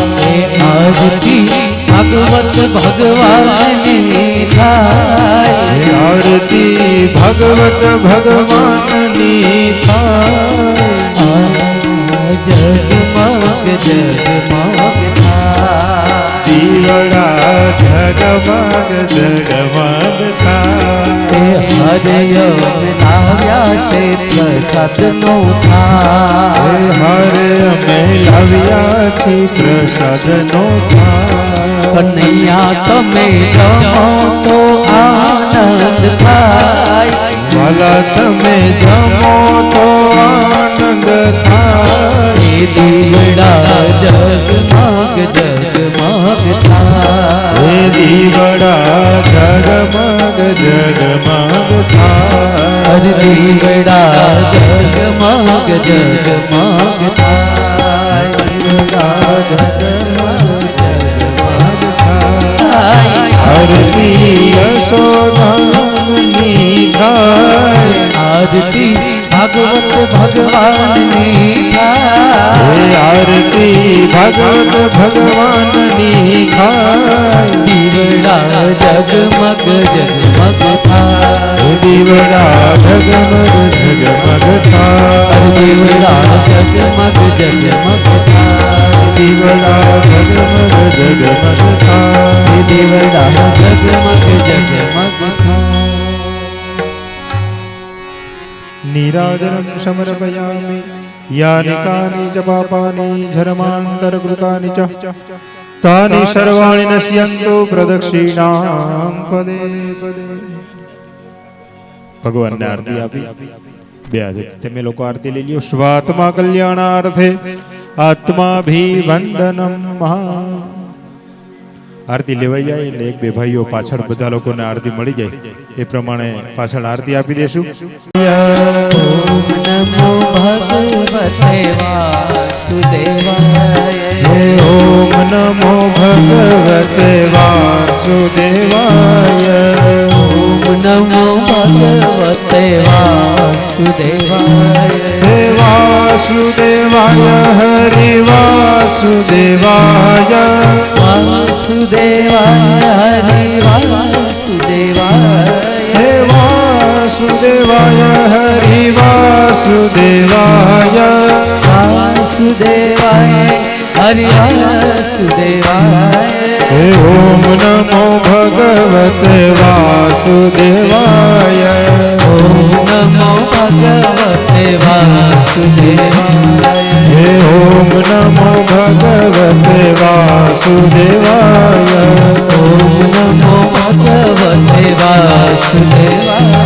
S2: આરતી ભગવત ભગવાનની થાય,
S3: આરતી ભગવત ભગવાનની થાય.
S2: જગ
S4: જગમગ જગમગ થાય
S2: હરય લાવ્યા છે પ્રસાદનો થાળ
S4: હરે અમે લાવ્યા છીએ પ્રસાદનો થાય
S2: કનૈયા તમે જમો તો આનંદ થાય
S4: વાલા તમે જમો તો આનંદ થાય
S2: એ દીવડા જગમગ જગમગ થાય
S4: હે દીવડા જગમગ જગમગ થાય
S2: હર દીવડા જગમગ જગમગ થાય
S4: દીવડા જગમગ જગમગ થાય હરતી યશોદાની થાય
S2: આરતી ભાગવત ભગવાનની થાય
S4: હે આરતી ભગવત ભગવાનની થાય
S2: દીવડા જગમગ જગમગ થાય
S4: દીવડા જગમગ જગમગ થાય
S2: દીવડા જગમગ જગમગ થાય
S4: દીવડા જગમગ જગમગ થાય
S2: દીવડા જગમગ જગમગ થાય
S4: નીરાજનમ સમર્પયામિ યાનિ કાનિ ચ પાપાનિ ધર્માંતરકૃતાનિ ચ તાનિ સર્વાણિ નશ્યન્તુ પ્રદક્ષિણામ પદે પદે ભગવાનને આરતી આપી બે હાથે તમે લોકો આરતી લઈ લ્યો સ્વાત્મા કલ્યાણાર્થે આત્માભિવંદનમ મહા આરતી લેવાઈ જાય એટલે એક બે ભાઈઓ પાછળ બધા લોકોને આરતી મળી જાય એ પ્રમાણે પાછળ આરતી આપી દેશું
S2: નમો ભગવતે વાસુદેવાય
S4: ઓમ નમો ભગવતે વાસુદેવાય
S2: ઓમ નમો ભગવતે વાસુદેવાય
S4: હે વાસુદેવાય હરિ વાસુદેવાય
S2: વાસુદેવાય હરિ વાસુદેવાય
S4: હે વાસુદેવાય હરિ વાસુદેવાય
S2: વાસુદેવાય હરિ વાસુદેવાય
S4: હે ઓમ નમો ભગવતે વાસુદેવાય
S2: ઓમ નમો ભગવતે વાસુદેવાય
S4: હે ઓમ નમો ભગવતે વાસુદેવાય
S2: ઓમ નમો ભગવતે વાસુદેવાય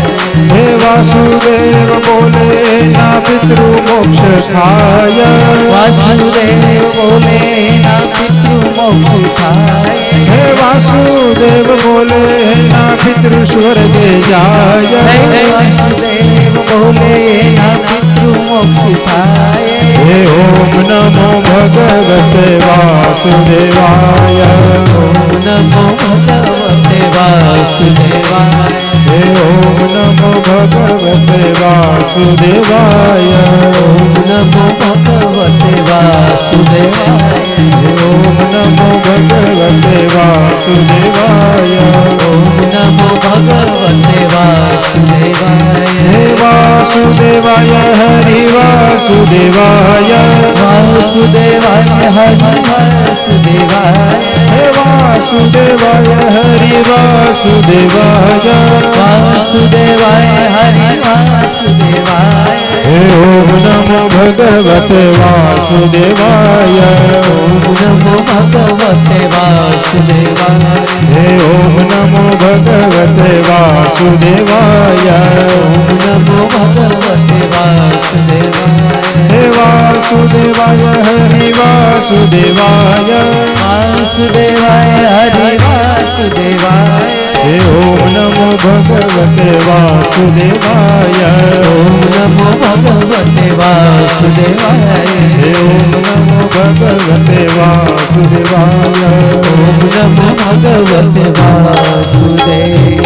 S4: હે વાસુદેવ બોલે ના પિતૃ મોક્ષ થાય
S2: વાસુદેવ બોલે ના પિતૃ મોક્ષ થાય
S4: હે વાસુદેવ બોલે ના પિતૃ સ્વર્ગે જાય
S2: હે વાસુદેવ બોલે ના પિતૃ મોક્ષ થાય
S4: હે ઓમ નમો ભગવતે વાસુદેવાય
S2: ઓમ નમો ભગવતે વાસુદેવાય
S4: હે ઓમ નમો ભગવતે વાસુદેવાય
S2: ઓમ નમો ભગવતે વાસુદેવાય
S4: હે ઓમ નમો ભગવતે વાસુદેવાય
S2: ઓમ નમો ભગવતે વાસુદેવાય
S4: હે વાસુદેવાય હરિ વાસુદેવાય
S2: વાસુદેવાય હરિ વાસુદેવાય
S4: હે વાસુદેવાય હરિ વાસુદેવાય
S2: વાસુદેવાય હરિ વાસુદેવાય
S4: હે ઓમ નમો ભગવતે વાસુદેવાય
S2: ઓમ નમો ભગવતે વાસુદેવાય
S4: હે ઓમ નમો ભગવતે વાસુદેવાય
S2: ઓમ નમો ભગવતે વાસુદેવાય
S4: હે વાસુદેવાય હરિ વાસુદેવાય
S2: વાસુદેવાય હરિ વાસુદેવાય
S4: હે ઓમ નમો ભગવતે વાસુદેવાય
S2: ઓમ નમો ભગવતે વાસુદેવાય
S4: હે ઓમ નમો ભગવતે વાસુદેવાય
S2: ઓમ નમો ભગવતે વાસુદેવાય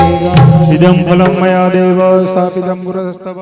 S4: ઇદં ફલં મયા દેવ સાપિદં પુરસ્તવ